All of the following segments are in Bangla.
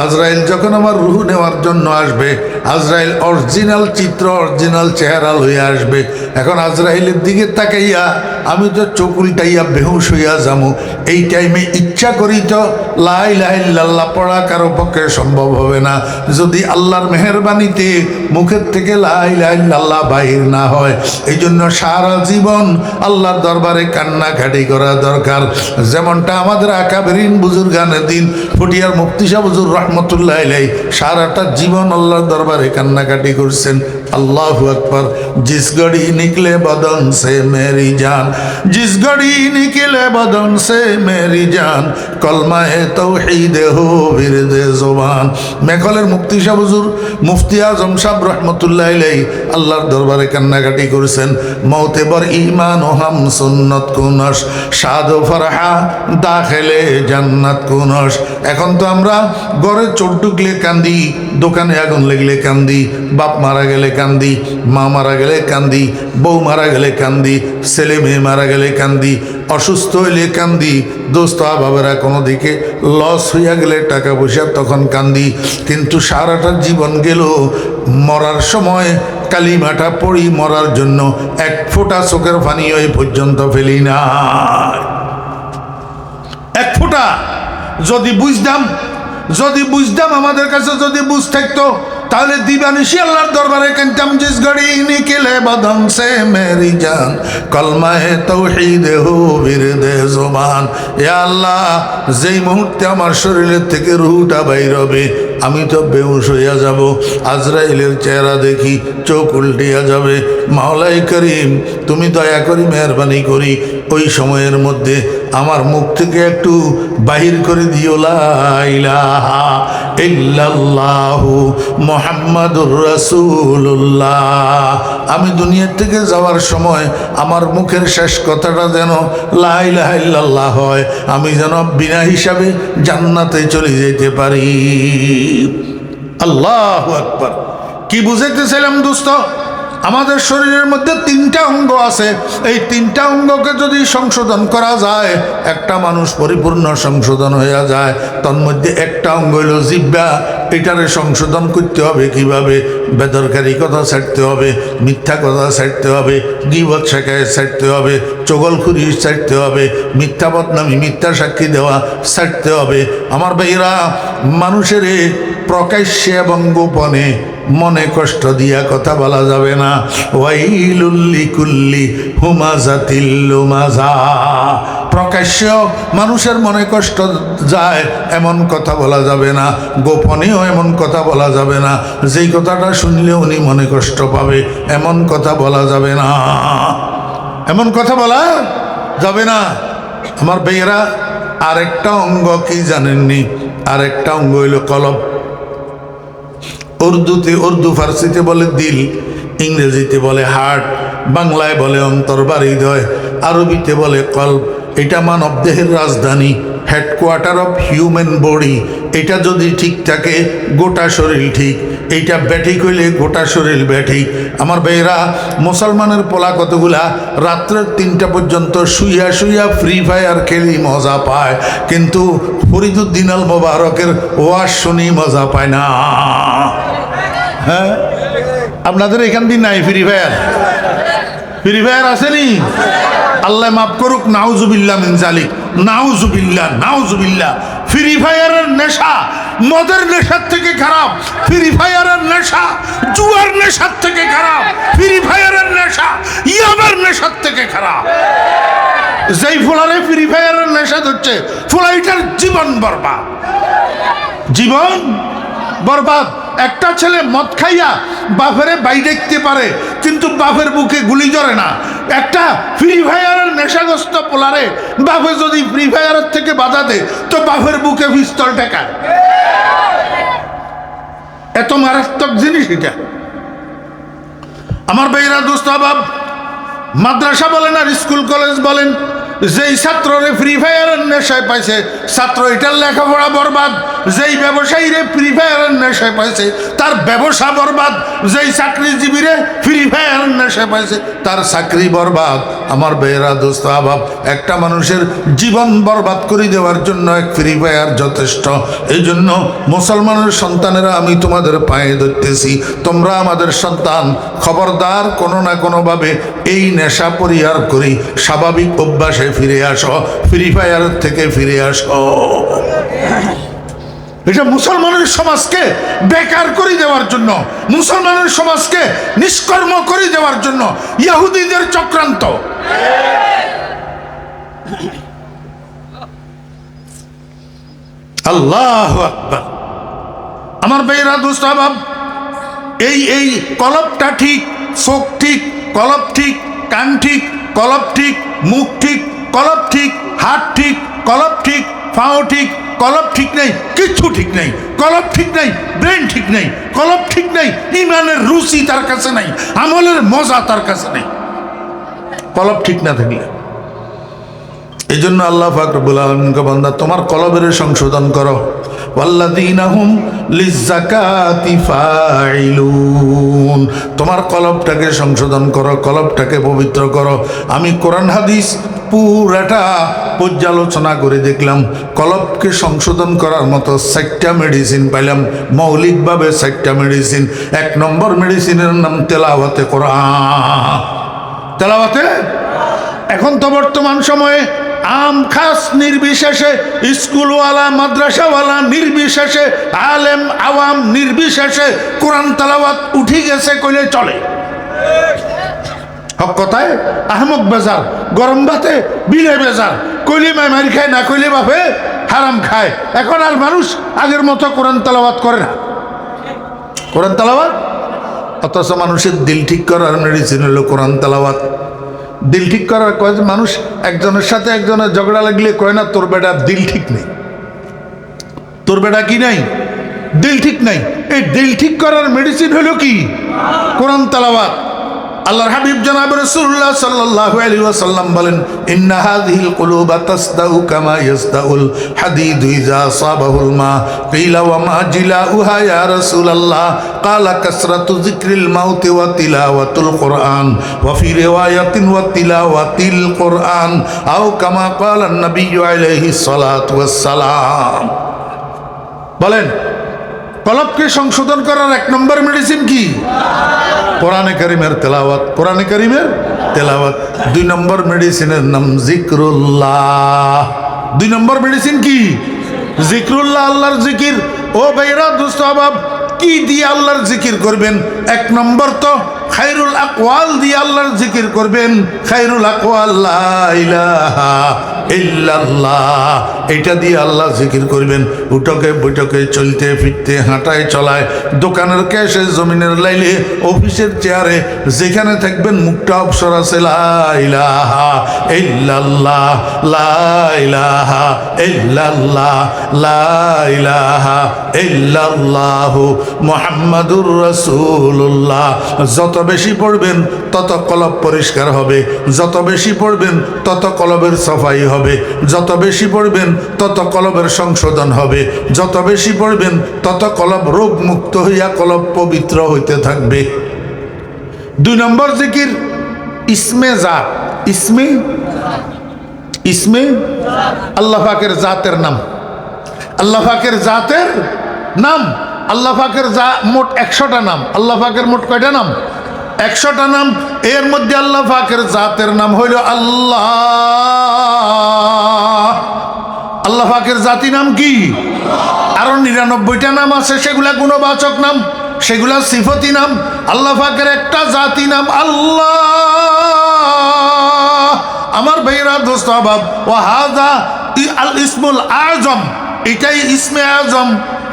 আজরাইল যখন আমার রূহ নেওয়ার জন্য আসবে, আজরাইল অরিজিনাল চিত্র, অরিজিনাল চেহারা লইয়া আসবে। এখন আজরাইলের দিকে তাকাইয়া আমি তো চোখ উল্টাইয়া বেহুশ হইয়া যাবো। এই টাইমে ইচ্ছা করি তো লা ইলাহা ইল্লাল্লাহ পড়া কারো পক্ষে সম্ভব হবে না, যদি আল্লাহর মেহেরবানিতে মুখের থেকে লা ইলাহা ইল্লাল্লাহ বাহির না হয়। এই জন্য সারা জীবন আল্লাহর দরবারে কান্নাকাটি করা দরকার। যেমনটা আমাদের আকাবেরিন বুজুর্গানের দিন ফুটিয়ার মুফতি সাহেব হুজুর রহমতুল্লাহ আলাইহি সারাটা জীবন আল্লাহর দরবারে কান্নাকাটি করছেন। अल्लाहु अकबर। जिस घड़ी निकले बदन से मेरी जान, जिस घड़ी निकले बदन से मेरी जान, कलमा है तौहीद हो विरदे जुबान। मेघलेर मुफ्ती साहेब हुजूर मुफ्ती आजम साहब रहमतुल्लाह अलैहि আল্লাহর দরবারে কান্নাকাটি করেছেন। মৌতে বর ঈমান ও হাম সুন্নত কুনস, শাদ ও ফরহা দাখিলে জান্নাত কুনস। এখন তো আমরা ঘরে চোর ঢুকলে কান্দি, দোকানে আগুন লাগলে কান্দি, বাপ মারা গেলে কান্দি, মা মারা গেলে কান্দি, বউ মারা গেলে কান্দি, ছেলে মেয়ে মারা গেলে কান্দি, অসুস্থ হইলে কান্দি, দোস্ত বাবারা কোনো দিকে লস হইয়া গেলে টাকা পয়সা তখন কান্দি। কিন্তু সারাটা জীবন গেল, মরার সময় কালিমাটা পড়ি মরার জন্য এক ফোঁটা চোখের পানি ওই পর্যন্ত ফেলি না। এক ফোঁটা যদি বুঝতাম আমাদের কাছে যদি বুঝ থাকতো তাহলে দিবানিশি আল্লাহর দরবারে কানতাম। জিস ঘড়ি নিকলে বদন সে মেরি জান, কলমা হে তৌহিদ হো বিরদে জুবান। ইয়া আল্লাহ, যেই মুহূর্তে আমার শরীরের থেকে রুহটা বাইর হবে আমি তো বেহুশ হইয়া যাব, আজরাইলের চেহারা দেখি চোখ উল্টিয়া যাবে। মাওলাই করিম, তুমি দয়া করি মেহরবানি করি ওই সময়ের মধ্যে আমার মুখ থেকে একটু বাহির করে দিও লা ইলাহা ইল্লাল্লাহু মুহাম্মাদুর রাসূলুল্লাহ। আমি দুনিয়া থেকে যাওয়ার সময় আমার মুখের শেষ কথাটা যেন লা ইলাহা ইল্লাল্লাহ হয়, আমি যেন বিনা হিসাবে জান্নাতে চলে যেতে পারি। আল্লাহু আকবার। কি বুঝাইতেছিলাম দোস্ত? আমাদের শরীরের মধ্যে তিনটা অঙ্গ আছে, এই তিনটা অঙ্গকে যদি সংশোধন করা যায় একটা মানুষ পরিপূর্ণ সংশোধন হয়ে যায়। তন্মধ্যে একটা অঙ্গ হইল জিহ্বা, এটারে সংশোধন করতে হবে কিভাবে? বেদরকারি কথা ছাড়তে হবে, মিথ্যা কথা ছাড়তে হবে, গীবত শেখায়ত ছাড়তে হবে, চগলখুরি ছাড়তে হবে, মিথ্যা বদনামি মিথ্যা সাক্ষী দেওয়া ছাড়তে হবে। আমার ভাইরা, মানুষের প্রকাশ্যে এবং গোপনে মনে কষ্ট দিয়া কথা বলা যাবে না। ওয়াইলুল লিকুল্লি হুমাজাতিল লুমাজা। প্রকাশ্য মানুষের মনে কষ্ট যায় এমন কথা বলা যাবে না, গোপনেও এমন কথা বলা যাবে না, যেই কথাটা শুনলে উনি মনে কষ্ট পাবে এমন কথা বলা যাবে না, এমন কথা বলা যাবে না। আমার ভাইয়েরা, আরেকটা অঙ্গ কি জানেননি? আরেকটা অঙ্গ হইল কলব। উর্দু ফার্সিতে বলে দিল, ইংরেজিতে বলে হার্ট, বাংলায় বলে অন্তর বা হৃদয়, আরবিতে বলে কলব। এটা মানব দেহের রাজধানী, হেডকোয়ার্টার অফ হিউম্যান বডি। এটা যদি ঠিক থাকে গোটা শরীর ঠিক, এইটা ব্যাঠিক হইলে গোটা শরীর ব্যাঠিক। আমার ভাইয়েরা, মুসলমানের পোলা কতগুলা রাত্রের 3টা পর্যন্ত শুইয়া শুইয়া ফ্রি ফায়ার খেলি মজা পায়, কিন্তু ফরিদুদ্দিন আল মোবারকের ওয়াজ শুনি মজা পায় না। হ্যাঁ, আপনাদের এখান দিয়ে নাই ফ্রি ফায়ার? ফ্রি ফায়ার আসেনি? আল্লাহ মাফ করুক, নাউজুবিল্লাহ মিন জালিক, নাউজুবিল্লাহ নাউজুবিল্লাহ। ফ্রি ফায়ারের নেশা মদের নেশার থেকে খারাপ, ফ্রি ফায়ারের নেশা জুয়ার নেশার থেকে খারাপ, ফ্রি ফায়ারের নেশা ইয়াবার নেশার থেকে খারাপ। যেই ফোলারে ফ্রি ফায়ারের নেশা হচ্ছে ফোলাইটার জীবন বরবাদ, জীবন বরবাদ। একটা ছেলে মদ খাইয়া বাপেরে বাই দেখতে পারে কিন্তু বাপের বুকে গুলি ধরে না। একটা ফ্রি ফায়ারের নেশাগ্রস্ত পোলারে বাপে যদি ফ্রি ফায়ারের থেকে বাধা দেয় তো বাপের বুকে পিস্তল টেকায়। এত মারাত্মক জিনিস এটা। আমার ভাইরা দোস্ত বাপ, মাদ্রাসা বলেন আর স্কুল কলেজ বলেন, যেই ছাত্ররে ফ্রি ফায়ারের নেশায় পাইছে ছাত্র এটার লেখাপড়া বরবাদ, যেই ব্যবসায়ীরে ফ্রি ফায়ারের নেশায় পাইছে তার ব্যবসা বরবাদ, যেই চাকরিজীবীরে ফ্রি ফায়ারের নেশায় পাইছে তার চাকরি বরবাদ। আমার বেয়েরা দোস্ত আবাব, একটা মানুষের জীবন বরবাদ করে দেওয়ার জন্য এক ফ্রি ফায়ার যথেষ্ট। এই জন্য মুসলমানের সন্তানেরা আমি তোমাদের পায়ে ধরতেছি, তোমরা আমাদের সন্তান, খবরদার কোনো না কোনোভাবে এই নেশা পরিহার করি স্বাভাবিক অভ্যাসে ফিরে আসো, ফ্রি ফায়ার থেকে ফিরে আসো। এটা মুসলমানের সমাজকে বেকার করে দেওয়ার জন্য, মুসলমানের সমাজকে নিষ্কর্ম করে দেওয়ার জন্য ইহুদিদের চক্রান্ত। আল্লাহু আকবার। আমার ভাইয়েরা দোস্ত আহবাব, এই কলবটা ঠিক, চোখ ঠিক, কলব ঠিক, কান ঠিক, কলব ঠিক, মুখ ঠিক, কলব ঠিক, হাত ঠিক, কলব ঠিক, পাও ঠিক, কলব ঠিক নেই, কিচ্ছু ঠিক নেই। কলব ঠিক নেই, ব্রেন ঠিক নেই, কলব ঠিক নেই, ইমানের রুচি তার কাছে নাই, আমলের মজা তার কাছে নেই, কলব ঠিক না থাকলে। এই জন্য আল্লাহ পাক রব্বুল আলামিনকে বান্দা তোমার কলবের সংশোধন করো। ওয়াল্লাযীনা হুম লিযাকাতি ফাইলুন, তোমার কলবটাকে সংশোধন করো, কলবটাকে পবিত্র করো। আমি কোরআন হাদিস পুরাটা পর্যালোচনা করে দেখলাম, কলবকে সংশোধন করার মতো 4টা মেডিসিন পাইলাম, মৌলিকভাবে 4টা মেডিসিন। 1 নম্বর মেডিসিনের নাম তেলাওয়াতে কোরআন। তেলাওয়াতে, এখন তো বর্তমান সময়ে আম খাস নির্বিশেষে, স্কুলওয়ালা মাদ্রাসাওয়ালা নির্বিশেষে, আলেম আওয়াম নির্বিশেষে কোরআন তেলাওয়াত উঠি গেছে কইলে চলে। হক কথায় আহমক বেজার, গরম ভাতে বিলে বেজার, কইলে মারি খায় না কইলে বাপে হারাম খায়। এখন আর মানুষ আগের মতো কোরআন তেলাওয়াত করে না, কোরআন তেলাওয়াত। অথচ মানুষের দিল ঠিক করার মেডিসিন হলো কোরআন তেলাওয়াত। দিল ঠিক করার কয়, মানুষ একজনের সাথে একজনের ঝগড়া লাগলে কয় না তোর বেটা দিল ঠিক নেই, তোর বেটা কি নাই, দিল ঠিক নাই। এই দিল ঠিক করার মেডিসিন হলো কি? কোরআন তেলাওয়াত। আল্লাহর হাবিব জনাব রাসূলুল্লাহ সাল্লাল্লাহু আলাইহি ওয়াসাল্লাম বলেন, ইন্না হাযিহিল কুলুবা তাসদাউ কামা ইয়াসদাউল হাদিদু ইযা সাবাহুল মা। কিলা ওয়া মা জিলাউহা ইয়া রাসূলুল্লাহ? ক্বালা কাসরাতু যিকরিল মাউতি ওয়া তিলাওয়াতুল কুরআন ওয়া ফি রিওয়ায়াতিন ওয়া তিলাওয়াতিল কুরআন আও কামা ক্বালা নবিয়্যু আলাইহি সালাতু ওয়াস সালাম। বলেন, কলবকে সংশোধন করার 1 নম্বর মেডিসিন কি? কোরআনে কারিমের তেলাওয়াত। কোরআনে কারিমের তেলাওয়াত। 2 নম্বর মেডিসিনের নাম জিক্রুল্লাহ। 2 নম্বর মেডিসিন কি? জিক্রুল্লাহ, আল্লাহর জিকির। ও ভাইরা দোস্ত আহবাব, কি দিয়ে আল্লাহর জিকির করবেন? 1 নম্বর তো খায়রুল আকওয়াল দিয়ে আল্লাহর জিকির করবেন। খায়রুল আকওয়াল লা ইলাহা ইল্লাল্লাহ, এটা দিয়ে আল্লাহ জিকির করবেন। উঠকে বৈঠকে, চলতে ফিরতে, হাঁটায় চলায়, দোকানের ক্যাশে, জমিনের লাইলে, অফিসের চেয়ারে, যেখানে থাকবেন মুখটা অবসর আছে লা ইলাহা ইল্লাল্লাহ, লা ইলাহা ইল্লাল্লাহ, লা ইলাহা ইল্লাল্লাহ মুহাম্মাদুর রাসূলুল্লাহ। যত বেশি পড়বেন তত কলব পরিষ্কার হবে, যত বেশি পড়বেন তত কলবের সাফাই হবে, যত বেশি পড়বেন তত কলবের সংশোধন হবে, যত বেশি পড়বেন তত কলব রোগ মুক্ত হইয়া কলব পবিত্র হইতে থাকবে। 2 নম্বর জিকির ইসমে জাত। ইসমে আল্লাহ পাকের জাতের নাম। আল্লাহ পাকের জাতের নাম। আল্লাহ পাকের মোট 100টা নাম। আল্লাহ পাকের মোট কয়টা নাম? 100টা নাম। এর মধ্যে আল্লাহ পাকের জাতের নাম হইল আল্লাহ। আল্লাহ পাকের জাতি নাম কি? আরো 99টা নাম আছে, সেগুলা গুণবাচক নাম, সেগুলা সিফতি নাম। আল্লাহ পাকের একটা জাতি নাম আল্লাহ। আমার ভাইরা দোস্ত আহবাব, ওয়া হাযা আল ইসমুল আযম, এটাই ইসমে আজম।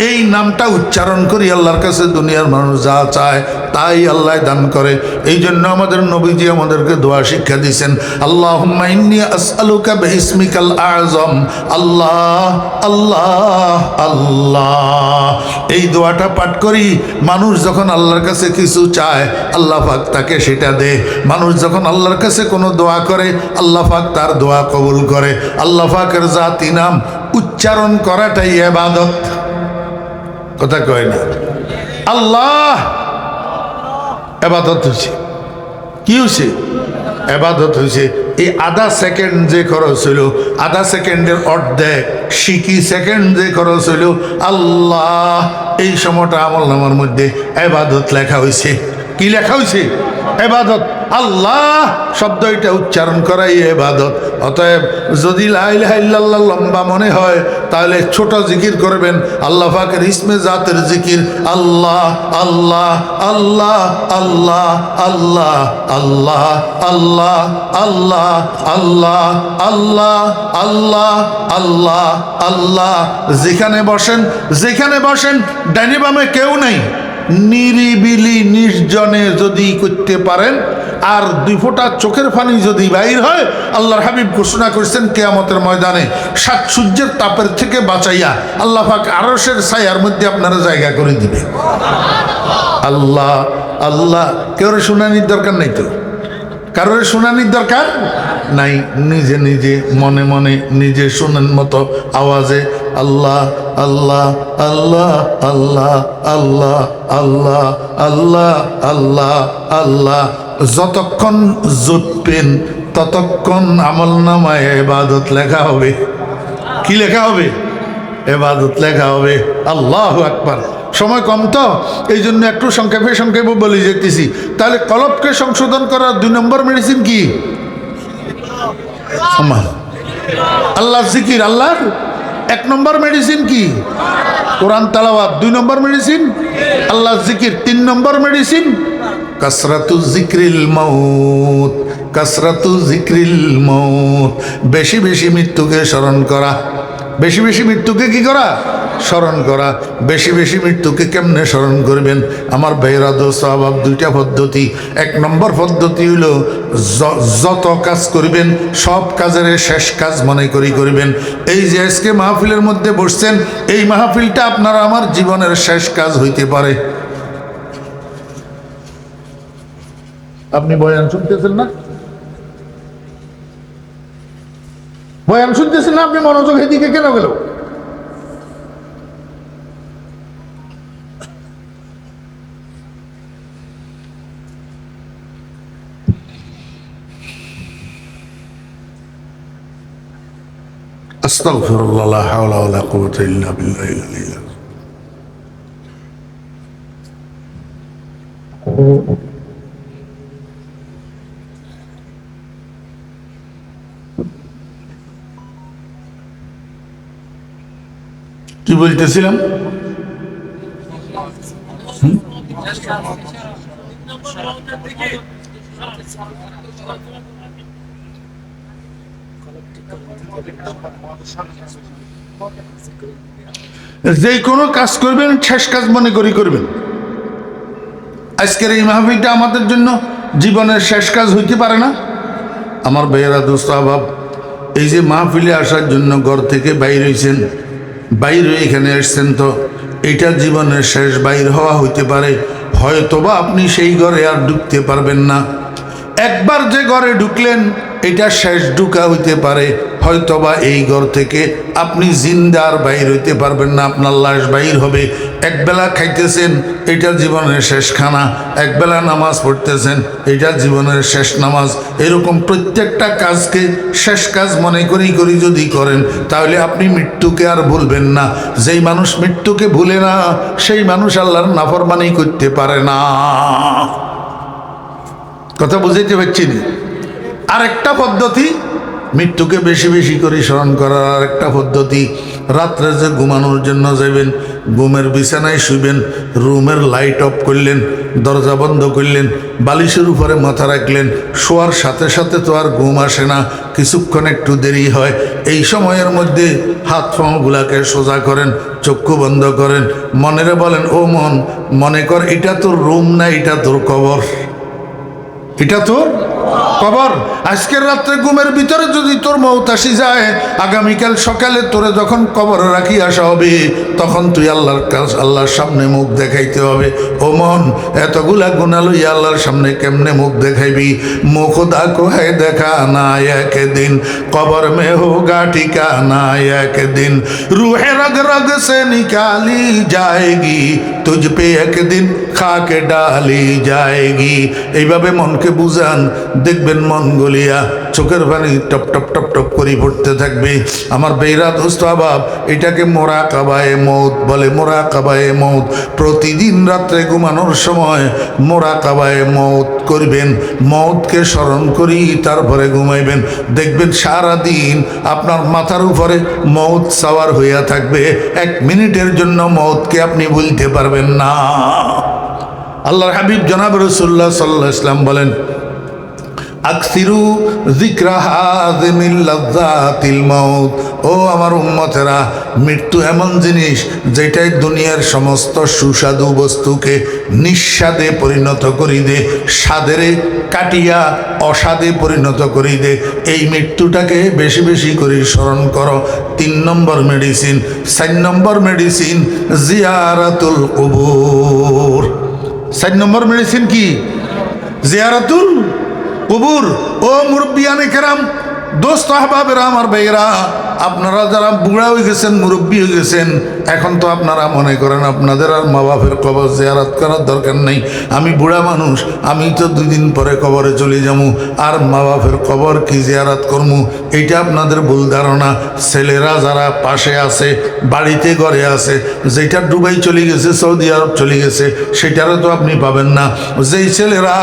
এই নামটা উচ্চারণ করি আল্লাহর কাছে দুনিয়ার মানুষ যা চায় তাই আল্লাহ দান করে। এই জন্য আমাদের নবীজি আমাদেরকে দোয়া শিক্ষা দিয়েছেন, আল্লাহুম্মা ইন্নী আসআলুকা বিইসমিকাল আযম, আল্লাহ আল্লাহ আল্লাহ। এই দোয়াটা পাঠ করি, মানুষ যখন আল্লাহর কাছে কিছু চায় আল্লাহ পাক তাকে সেটা দে। মানুষ যখন আল্লাহর কাছে কোনো দোয়া করে আল্লাহ পাক তার দোয়া কবুল করে। আল্লাহ পাকের জাতি নাম উচ্চারণ করাটাই ইবাদত। কথা কয় না? আল্লাহ ইবাদত হয়েছে। কি হয়েছে? ইবাদত হয়েছে। এই আধা সেকেন্ড যে খরচ হইল, আধা সেকেন্ডের অর্ধেক সিকি সেকেন্ড যে খরচ হইল, আল্লাহ এই সময়টা আমলনামার মধ্যে ইবাদত লেখা হয়েছে। কি লেখা হয়েছে? ইবাদত। আল্লাহ শব্দ এটা উচ্চারণ করাই ইবাদত। অতএব যদি লা ইলাহা ইল্লাল্লাহ লম্বা মনে হয় তাহলে ছোট জিকির করবেন, আল্লাহ পাকের ইসমে জাতের জিকির, আল্লাহ আল্লাহ আল্লাহ আল্লাহ আল্লাহ আল্লাহ আল্লাহ আল্লাহ আল্লাহ আল্লাহ আল্লাহ আল্লাহ আল্লাহ। যেখানে বসেন ডাইনে বামে কেউ নেই, নিরিবিলি নির্জনে যদি করতে পারেন, আর 2 ফোঁটা চোখের পানি যদি বাইর হয়, আল্লাহর হাবিব ঘোষণা করেছেন কিয়ামতের ময়দানে 7 সূর্যের তাপের থেকে বাঁচাইয়া আল্লাহ পাক আরশের ছায়ার মধ্যে আপনারা জায়গা করে দিবে। আল্লাহ আল্লাহ। কেউ শুনানির দরকার নেই তো, কারোর শুনানির দরকার নাই। নিজে নিজে মনে মনে নিজে শুনেন মতো আওয়াজে আল্লাহ আল্লাহ আল্লাহ আল্লাহ আল্লাহ আল্লাহ আল্লাহ আল্লাহ আল্লাহ। যতক্ষণ জুটবেন ততক্ষণ আমলনামায় ইবাদত লেখা হবে। কি লেখা হবে? ইবাদত লেখা হবে। আল্লাহু আকবার। সময় কম তো এই জন্য একটু সংক্ষেপে বলে যেতেছি। তাহলে কলবকে সংশোধন করার 2 নম্বর মেডিসিন কি? আল্লাহ জিকির। আল্লাহর 1 নম্বর মেডিসিন কি? কোরআন তেলাওয়াত। 2 নম্বর মেডিসিন আল্লাহ জিকির। 3 নম্বর মেডিসিন কাসরাতু যিকরিল মাউত। কাসরাতু যিকরিল মাউত, বেশি বেশি মৃত্যুকে স্মরণ করা। বেশি বেশি মৃত্যুকে কি করা? স্মরণ করা। বেশি বেশি মৃত্যুকে কেমনে স্মরণ করবেন আমার ভাইরা? দোস্ত স্বভাব 2টা পদ্ধতি। 1 নম্বর পদ্ধতি হলো যত কাজ করবেন সব কাজের শেষ কাজ মনে করি করবেন। এই যে আজকে মাহফিলের মধ্যে বসছেন, এই মাহফিলটা আপনার আমার জীবনের শেষ কাজ হইতে পারে। আপনি বয়ান শুনতেছেন না? বয়ান শুনতেছেন না? আপনি মনোযোগ এদিকে কেন গেল? আস্তাগফিরুল্লাহ, লা হাওলা ওয়ালা কুওয়াতা ইল্লা বিল্লাহিল আলিয়্যিল আযীম। কি বলতেছিলাম? যে কোনো কাজ করবেন শেষ কাজ মনে করি করবেন। আজকের এই মাহফিলটা আমাদের জন্য জীবনের শেষ কাজ হইতে পারে না? আমার ভাইয়েরা দোস্ত আহবাব, এই যে মাহফিলে আসার জন্য ঘর থেকে বাইর হয়েছেন, বাইরে এখানে এসছেন, তো এটা জীবনের শেষ বাইর হওয়া হইতে পারে। হয়তোবা আপনি সেই ঘরে আর ঢুকতে পারবেন না। একবার যে ঘরে ঢুকলেন এটা শেষ ঢুকা হইতে পারে। হয়তোবা এই ঘর থেকে আপনি জিন্দার বাইর হইতে পারবেন না, আপনার লাশ বাইর হবে। একবেলা খাইতেছেন, এটা জীবনের শেষ খানা। একবেলা নামাজ পড়তেছেন, এটা জীবনের শেষ নামাজ। এরকম প্রত্যেকটা কাজকে শেষ কাজ মনে করি যদি করেন, তাহলে আপনি মৃত্যুকে আর ভুলবেন না। যেই মানুষ মৃত্যুকে ভুলে না, সেই মানুষ আল্লাহর নাফরমানি করতে পারে না। কথা বুঝাইতে পারছি না? আরেকটা পদ্ধতি, মৃত্যুকে বেশি বেশি করে স্মরণ করার আরেকটা পদ্ধতি, রাত্রে যে ঘুমানোর জন্য যাবেন, ঘুমের বিছানায় শুবেন, রুমের লাইট অফ করলেন, দরজা বন্ধ করলেন, বালিশের উপরে মাথা রাখলেন, শোয়ার সাথে সাথে তো আর ঘুম আসে না, কিছুক্ষণ একটু দেরি হয়। এই সময়ের মধ্যে হাত পাগুলাকে সোজা করেন, চক্ষু বন্ধ করেন, মনেরে বলেন, ও মন, মনে কর এটা তোর রুম না, এটা তোর কবর, এটা তোর কবর। আজকের রাত্রে ঘুমের ভিতরে যদি তোর মৌত আসি যায়, আগামীকাল সকালে তোরে যখন কবরে রাখি আসা হবে, তখন তুই আল্লাহর কাছে, আল্লাহর সামনে মুখ দেখাইতে হবে। ও মন, এতগুলা গুনাহ লইয়া আল্লাহর সামনে কেমনে মুখ দেখাইবি? মুখ দাকো হ্যাঁ দেখা না একদিন, কবর মে হোগা ঠিকানা একদিন, রুহে রগ রগ সে নিকালি যায়গি, তুঝ পে একদিন খাকে ডালি যায়গি। এইভাবে মনকে বুঝান, দেখবেন মন গলিয়া চোখের পানি টপ টপ টপ টপ করে পড়তে থাকবে। আমার বেইরা দোস্ত আবাব, এটাকে মোরাকাবায়ে মৌত বলে, মোরাকাবায়ে মৌত। প্রতিদিন রাত্রে ঘুমানোর সময় মোরাকাবায়ে মৌত করবেন, মৌতকে স্মরণ করি তারপরে ঘুমাইবেন। দেখবেন সারাদিন আপনার মাথার উপরে মৌত সাওয়ার হইয়া থাকবে, এক মিনিটের জন্য মৌতকে আপনি ভুলতে পারবেন না। আল্লাহর হাবিব জনাব রাসূলুল্লাহ সাল্লাল্লাহু আলাইহি ওয়াসাল্লাম বলেন, আকসিরু যিকরা হাযিমিল লাযযাতিল মাউত। ও আমার উম্মতেরা, মৃত্যু এমন জিনিস যেটাই দুনিয়ার সমস্ত সুস্বাদু বস্তুকে নিঃস্বাদে পরিণত করি দে, স্বাদেরে কাটিয়া অস্বাদে পরিণত করি দে। এই মৃত্যুটাকে বেশি বেশি করে স্মরণ করো। 3 নম্বর মেডিসিন। 4 নম্বর মেডিসিন জিয়ারাতুল কুবুর। 4 নম্বর মেডিসিন কি? জিয়ারাতুল কুবুর। ও মুরব্বিয়ানে কেরাম, দোস্ত আহবাবেরা, আমার ভাইয়েরা, আপনারা যারা বুড়া হয়ে গেছেন, মুরব্বী হয়ে গেছেন, এখন তো আপনারা মনে করেন আপনাদের আর মা বাপের কবর জিয়ারত করার দরকার নেই। আমি বুড়া মানুষ, আমি তো 2 দিন পরে কবরে চলে যাবো, আর মা বাপের কবর কি জিয়ারত করবো? এইটা আপনাদের ভুল ধারণা। ছেলেরা যারা পাশে আছে, বাড়িতে ঘরে আছে, যেটা দুবাই চলে গেছে, সৌদি আরব চলে গেছে, সেটারও তো আপনি পাবেন না। যেই ছেলেরা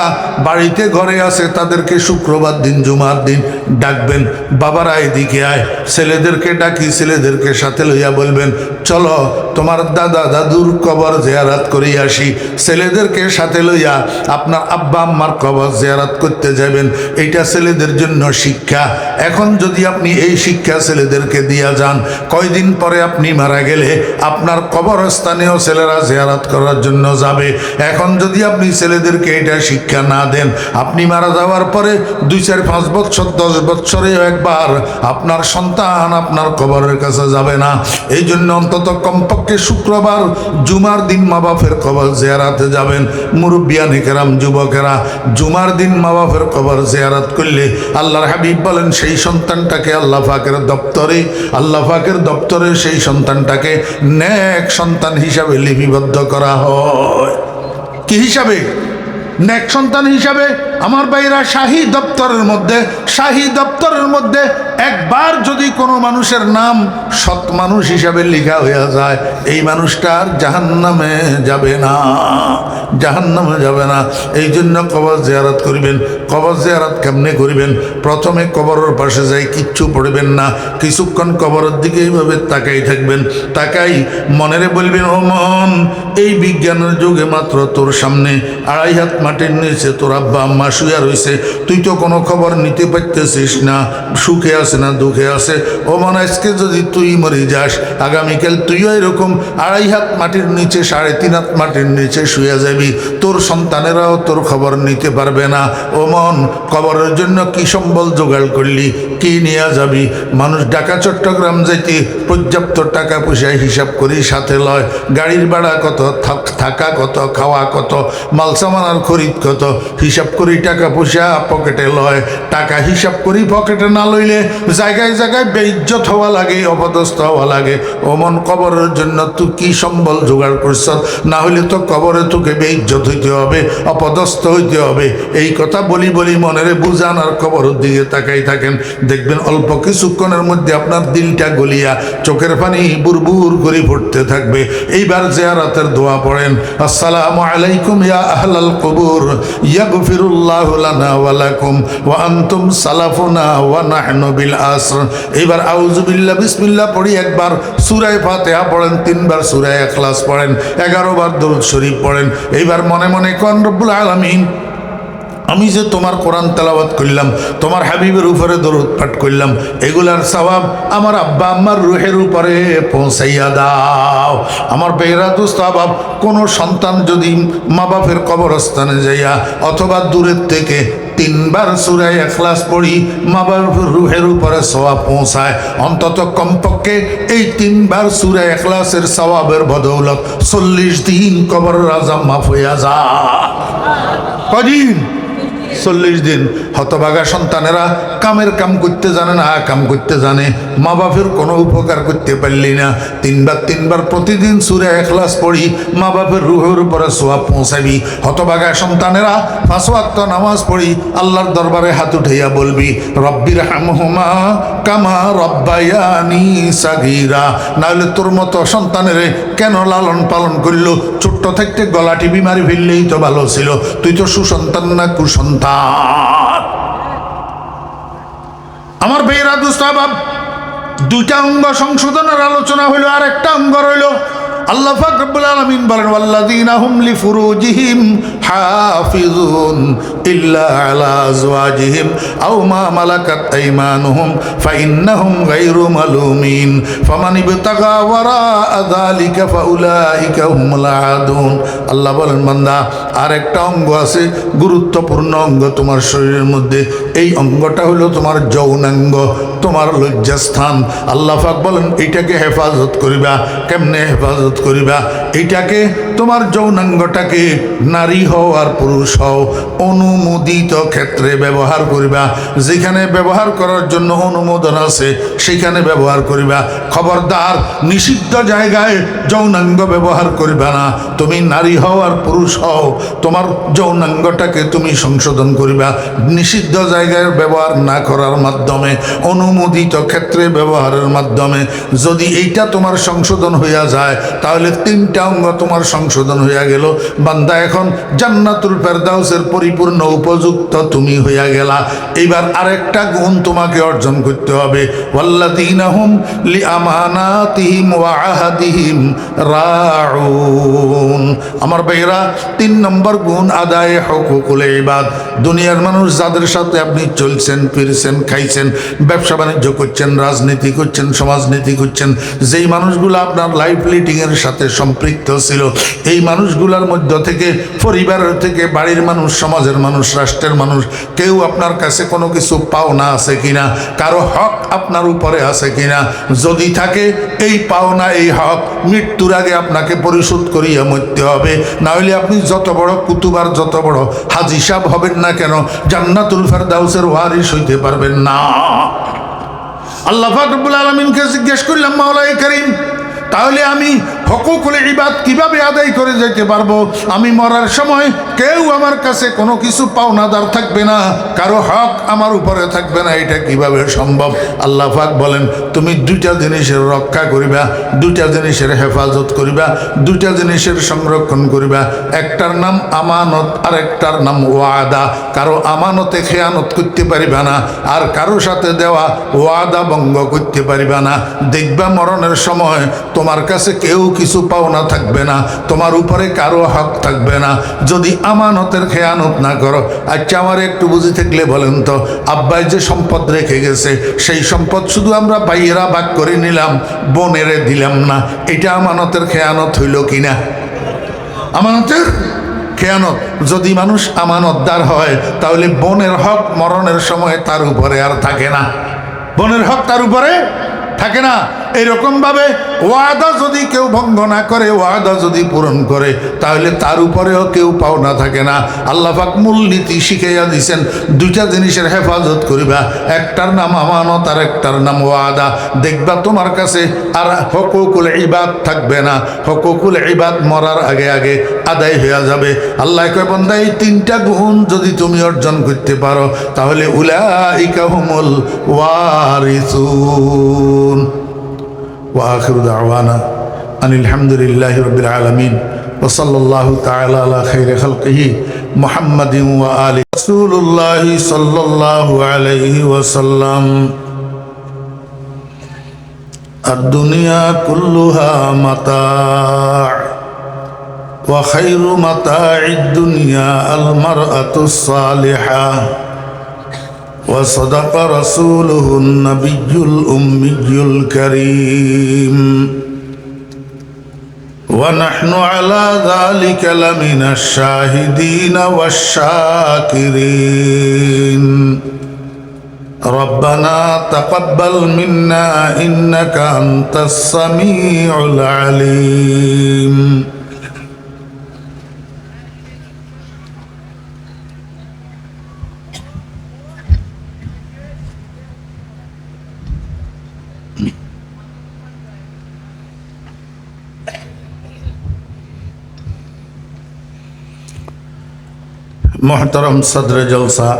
বাড়িতে ঘরে আছে তাদেরকে শুক্রবার দিন, জুমার দিন ডাকবেন, বাবারা এদিকে আয়। ছেলেদেরকে ডাকি, ছেলেদেরকে সাথে লইয়া বলবেন, চলো তোমার দাদা দাদুর কবর জিয়ারত করে আসি। ছেলেদেরকে সাথে লইয়া আপনার আব্বা আম্মার কবর জিয়ারত করতে যাবেন। এইটা ছেলেদের জন্য শিক্ষা। এখন যদি আপনি এই শিক্ষা ছেলেদেরকে দিয়া যান, কয়দিন পরে আপনি মারা গেলে আপনার কবরস্থানেও ছেলেরা জিয়ারত করার জন্য যাবে। এখন যদি আপনি ছেলেদেরকে এটা শিক্ষা না দেন, আপনি মারা যাওয়ার পরে 2, 4, 5 বছর, 10 বছরেও একবার আপনার সন্তান আপনার কবরের কাছে যাবে না। এই জন্য অন্তত কমপক্ষে শুক্রবার, জুমার দিন মা বাপের কবর জিয়ারাতে যাবেন। মুরব্বিয়ানে কেরাম, যুবকেরা, জুমার দিন মা বাপের কবর জিয়ারত করলে আল্লাহর হাবিব বলেন, সেই সন্তানটাকে আল্লাহ পাকের দপ্তরে, আল্লাহ পাকের দপ্তরে সেই সন্তানটাকে নেক সন্তান হিসাবে লিপিবদ্ধ করা হয়। কি হিসাবে? নেক সন্তান হিসাবে। আমার ভাইরা, শাহী দপ্তরের মধ্যে একবার যদি কোনো মানুষের নাম সৎ মানুষ হিসাবে লেখা হইয়া যায়, এই মানুষটা আর জাহান্নামে যাবে না, জাহান্নামে যাবে না। এই জন্য কবর জিয়ারত করিবেন। কবর জিয়ারত কেমনে করিবেন? প্রথমে কবরের পাশে যাই, কিচ্ছু পড়বেন না, কিছুক্ষণ কবরের দিকে এইভাবে তাকাই থাকবেন। তাকাই মনেরে বলবেন, ও মন, এই বিজ্ঞানের যুগে মাত্র তোর সামনে 2.5 হাত মাটির নিচে তোর আব্বা আম্মা শুয়ে রয়েছে, তুই তো কোনো খবর নিতে পারতেছিস না, সুখে আছে না দুঃখে আছে। ও মন, আজকে যদি তুই মরে যাস, আগামীকাল তুইও এরকম 2.5 হাত মাটির নিচে, 3.5 হাত মাটির নিচে শুয়ে যাবি। তোর সন্তানেরাও তোর খবর নিতে পারবে না। ও মন, কবরের জন্য কি সম্বল জোগাড় করলি, কি নিয়ে যাবি? মানুষ ঢাকা চট্টগ্রাম যাইতে পর্যাপ্ত টাকা পয়সা হিসাব করি সাথে লয়। গাড়ির ভাড়া কত, থাকা কত, খাওয়া কত, মালসামানার খরিদ কত, হিসাব করি টাকা পয়সা পকেটে লয়। টাকা হিসাব করি পকেটে না লইলে জায়গায় জায়গায় বেইজ্জত হওয়া লাগে, অপদস্থ হওয়া লাগে। ওমন, কবরের জন্য তুই কি সম্বল জোগাড় করছ? না হইলে তো কবরে তোকে বেইজ্জত হইতে হবে, অপদস্থ হইতে হবে। এই কথা বলি বলি মনেরে বুঝান, আর কবরের দিকে তাকাই থাকেন। দেখবেন অল্প কিছুক্ষণের মধ্যে আপনার দিলটা গলিয়া চোখের পানি বুরবুর করে পড়তে থাকবে। এইবার জিয়ারতের দোয়া পড়েন, আসসালামু আলাইকুম ইয়া আহলাল কুবুর কুবুর ইয়াগফিরুল্লাহু লানা ওয়া লাকুম ওয়া আনতুম সালাফুনা ওয়া নাহনু বিল আসর। এবার আউযু বিল্লাহ বিসমিল্লাহ পড়ি একবার, সূরা ফাতিহা পড়েন 3 বার, সূরা ইখলাস পড়েন 11 বার, দরুদ শরীফ পড়েন। এইবার মনে মনে কোন রব্বুল আলামিন, আমি যে তোমার কোরআন তেলাওয়াত করলাম, তোমার হাবিবের উপরে দরুদ পাঠ করলাম, এগুলার সওয়াব আমার আব্বা আম্মার রুহের উপরে পৌঁছাইয়া দাও। আমার বেহরা দোস্ত আবাব, কোনো সন্তান যদি মা বাপের কবরস্থানে যাইয়া অথবা দূরের থেকে 3 বার সূরা ইখলাস পড়ি মা বাপের রুহের উপরে সওয়াব পৌঁছায়, অন্তত কমপক্ষে এই 3 বার সূরা ইখলাসের সওয়াবের বদৌলত 40 দিন কবরের আযাব মাফ হইয়া যায়। কদিন? 40 দিন। হতভাগা সন্তানেরা কামের কাম করতে জানে না, কাম করতে জানে, মা বাপের কোনো উপকার করতে পারলি না। 3 বার প্রতিদিন সূরা ইখলাস পড়ি মা বাপের রুহের উপরে সওয়াব পৌঁছাবি। হতভাগা সন্তানেরা 5 ওয়াক্ত নামাজ পড়ি আল্লাহর দরবারে হাত উঠাইয়া বলবি রব্বির হামহুমা কামা রব্বায়ানি সাগীরা। নাহলে তোর মতো সন্তানের কেন লালন পালন করলো? ছোট্ট থেকে গলা টিপি মারি ফেললেই তো ভালো ছিল। তুই তো সুসন্তান না কুসন্তান। আমার বেহরা দোস্ত আবাব, 2টা অঙ্গ সংশোধনের আলোচনা হইল, আর একটা অঙ্গ রইল। আল্লাহ পাক রব্বুল আলামিন বলেন ওয়াল্লাযীনা হুম লিফুরুজিহিম হাফিজুন ইল্লা আলা আজওয়াজিহিম আও মা মালাকাত আইমানুহুম ফাইন্নাহুম গায়রু মালুমিন ফামান ইবতাগা ওয়ারাআ যালিকা ফাউলাইকা হুমুল আদুন। আল্লাহ বলেন বান্দা, আর একটা অঙ্গ আছে, গুরুত্বপূর্ণ অঙ্গ তোমার শরীরের মধ্যে। এই অঙ্গটা হলো তোমার যৌনাঙ্গ, তোমার লজ্জাস্থান। আল্লাহ পাক বলেন এইটাকে হেফাজত করিবা। কেমনে হেফাজত করিবা? এইটাকে তোমার যৌনাঙ্গটাকে নারী হও আর পুরুষ হও অনুমোদিত ক্ষেত্রে ব্যবহার করিবা। যেখানে ব্যবহার করার জন্য অনুমোদন আছে সেখানে ব্যবহার করিবা। খবরদার নিষিদ্ধ জায়গায় যৌনাঙ্গ ব্যবহার করিবা না। তুমি নারী হও আর পুরুষ হও, তোমার যৌনাঙ্গটাকে তুমি সংশোধন করিবা নিষিদ্ধ জায়গায় ব্যবহার না করার মাধ্যমে, অনুমোদিত ক্ষেত্রে ব্যবহারের মাধ্যমে। যদি এইটা তোমার সংশোধন হইয়া যায় তাহলে 3টা অঙ্গ তোমার সংশোধন হইয়া গেল। বান্দা এখন জান্নাতুল ফেরদাউসের পরিপূর্ণ উপযুক্ত তুমি হইয়া গেলা। এইবার আরেকটা গুণ তোমাকে অর্জন করতে হবে, ওয়াল্লাযীনা হুম লিআমানাতিহিম ওয়া আহাদিহিম রাউন। আমার ভাইরা, 3 নম্বর গুণ আদায়ে হুকুকুল ইবাদ। দুনিয়ার মানুষ যাদের সাথে আপনি চলছেন, ফিরছেন, খাইছেন, ব্যবসা বাণিজ্য করছেন, রাজনীতি করছেন, সমাজনীতি করছেন, যেই মানুষগুলো আপনার লাইফ লিডিংয়ের সাথে সম্পৃক্ত ছিল, এই মানুষগুলোর মধ্য থেকে, পরিবারের থেকে, বাড়ির মানুষ, সমাজের মানুষ, রাষ্ট্রের মানুষ, কেউ আপনার কাছে কোনো কিছু পাওনা আছে কিনা, কারো হক আপনার উপরে আছে কিনা? যদি থাকে এই পাওনা, এই হক মৃত্যুর আগে আপনাকে পরিশোধ করিয়া মরতে হবে। না হলে আপনি যত বড় কুতুবার, যত বড় হাজী সাহেব হবেন না কেন, জান্নাতুল ফেরদাউসের ওয়ারিস হইতে পারবেন না। আল্লাহ পাক রব্বুল আলামিনকে জিজ্ঞেস করলাম, মাওলায়ে কারীম, তাহলে আমি হুকুকুল ইবাদ কিভাবে আদায় করে যেতে পারবো? আমি মরার সময় কেউ আমার কাছে কোনো কিছু পাওনাদার থাকবে না, কারো হক আমার উপরে থাকবে না, এটা কিভাবে সম্ভব? আল্লাহ পাক বলেন, তুমি 2টা জিনিসের রক্ষা করিবা, 2টা জিনিসের হেফাজত করিবা, 2টা জিনিসের সংরক্ষণ করিবা। একটার নাম আমানত আর একটার নাম ওয়াদা। কারো আমানতে খেয়ানত করতে পারিবা না, আর কারো সাথে দেওয়া ওয়াদা ভঙ্গ করতে পারিবা না। দেখবা মরণের সময় তোমার কাছে কেউ কিছু পাওনা থাকবে না, তোমার উপরে কারো হক থাকবে না, যদি আমানতের খেয়ানত না করো। আচ্ছা, আমার একটু বুঝি থাকলে বলেন তো, আব্বাই যে সম্পদ রেখে গেছে সেই সম্পদ শুধু আমরা ভাইয়েরা ভাগ করে নিলাম, বোনেরে দিলাম না, এটা আমানতের খেয়ানত হইল কিনা? আমানতের খেয়ানত। যদি মানুষ আমানতদার হয় তাহলে বোনের হক মরণের সময় তার উপরে আর থাকে না, বোনের হক তার উপরে থাকে না। এইরকমভাবে ওয়াদা যদি কেউ ভঙ্গ না করে, ওয়াদা যদি পূরণ করে, তাহলে তার উপরেও কেউ পাওনা থাকে না। আল্লাহ পাক মূলনীতি শিখাইয়া দিয়েছেন, 2টা জিনিসের হেফাজত করিবা, একটার নাম আমানত আর একটার নাম ওয়াদা। দেখবা তোমার কাছে আর হুকুকুল ইবাদ থাকবে না, হুকুকুল ইবাদ মরার আগে আগে আদায় হয়ে যাবে। আল্লাহ কয়, বান্দা এই 3টা গুণ যদি তুমি অর্জন করতে পারো তাহলে উলাইকা হুমুল ওয়ারিসুন। ওয়া আখিরু দাওয়ানা আনিল হামদুলিল্লাহি রাব্বিল আলামিন ওসল্লাল্লাহু তাআলা আলা খাইরি খালকিহি মুহাম্মাদিন ওয়া আলিহি রাসূলুল্লাহ সাল্লাল্লাহু আলাইহি ওয়াসাল্লাম الدنيا كلها متاع وخير متاع الدنيا المرأة الصالحة وصدق رسوله النبي الأمي الكريم ونحن على ذلك لمن الشاهدين والشاكرين ربنا تقبل منا إنك أنت السميع العليم محترم صدر जलसा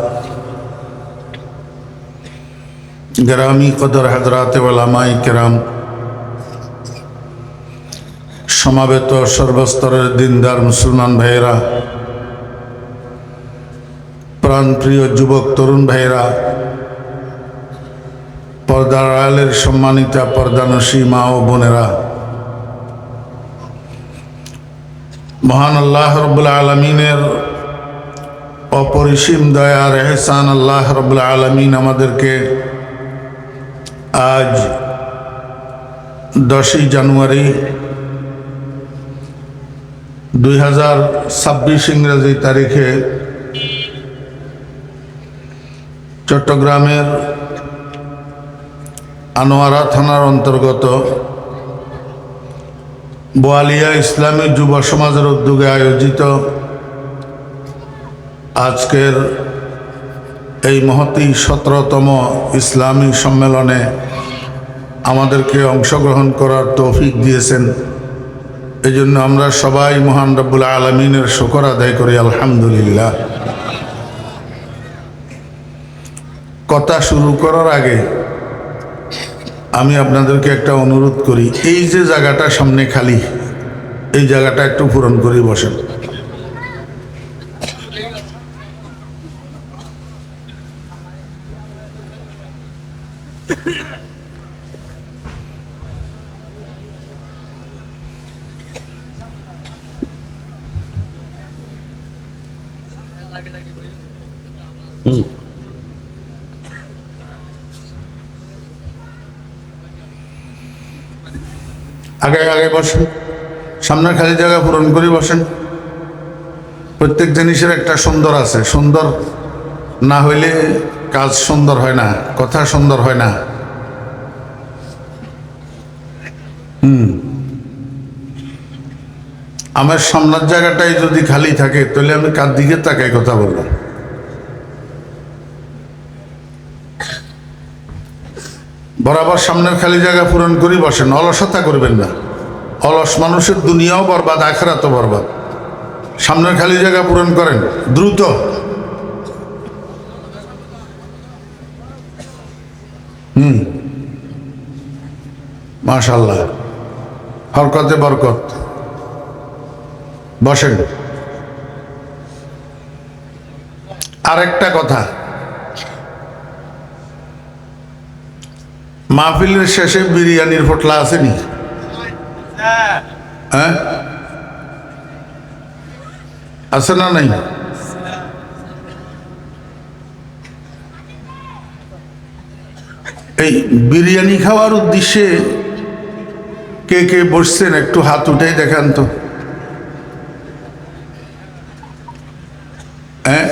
ग्रामी कदर हजरात उलमाए किराम समावेत सर्वस्तरेर दिनदार मुसलमान भाईरा प्राणप्रिय युवक तरुण भाईरा पर्दार आड़ालेर सम्मानिता पर्दानशी मा ओ बोनेरा महान आल्लाह रब्बुल आलमीनेर अपरिसीम दयार एहसान आल्लाह रब्बुल आलमीन आमादेरके आज 10 জানুয়ারি 2026 इंग्रेजी तारीखे चट्टग्रामेर आনোয়ারা थानार अंतर्गत बोआलिया इस्लामी युवा समाजेर उद्योगे आयोजित आजकेर এই মহতী 17তম ইসলামী সম্মেলনে আমাদেরকে অংশগ্রহণ করার তৌফিক দিয়েছেন। এজন্য আমরা সবাই মহান রব্বুল আলামিনের শুকর আদায় করি আলহামদুলিল্লাহ। কথা শুরু করার আগে আমি আপনাদেরকে একটা অনুরোধ করি, এই যে জায়গাটা সামনে খালি, এই জায়গাটা একটু পূরণ করে বসেন। আগে আগে বসেন, সামনের খালি জায়গা পূরণ করে বসেন। প্রত্যেক জিনিসের একটা সুন্দর আছে, সুন্দর না হইলে কাজ সুন্দর হয় না, কথা সুন্দর হয় না। আমার সামনের জায়গাটাই যদি খালি থাকে তাহলে আমি কার দিকে তাকাই কথা বলবো? বরাবর সামনের খালি জায়গা পূরণ করে বসেন, অলসতা করবেন না। অলস মানুষের দুনিয়াও বরবাদ, আখিরাতও বরবাদ। সামনের খালি জায়গা পূরণ করেন দ্রুত। মাশাআল্লাহ, হরকতে বরকত। বসেন। আরেকটা কথা, মাহফিলের শেষে বিরিয়ানির ফটলা আসেনি? হ্যাঁ, আছে না নাই? এই বিরিয়ানি খাওয়ার উদ্দেশ্যে কে কে বসছেন একটু হাত উঠেই দেখান তো। হ্যাঁ,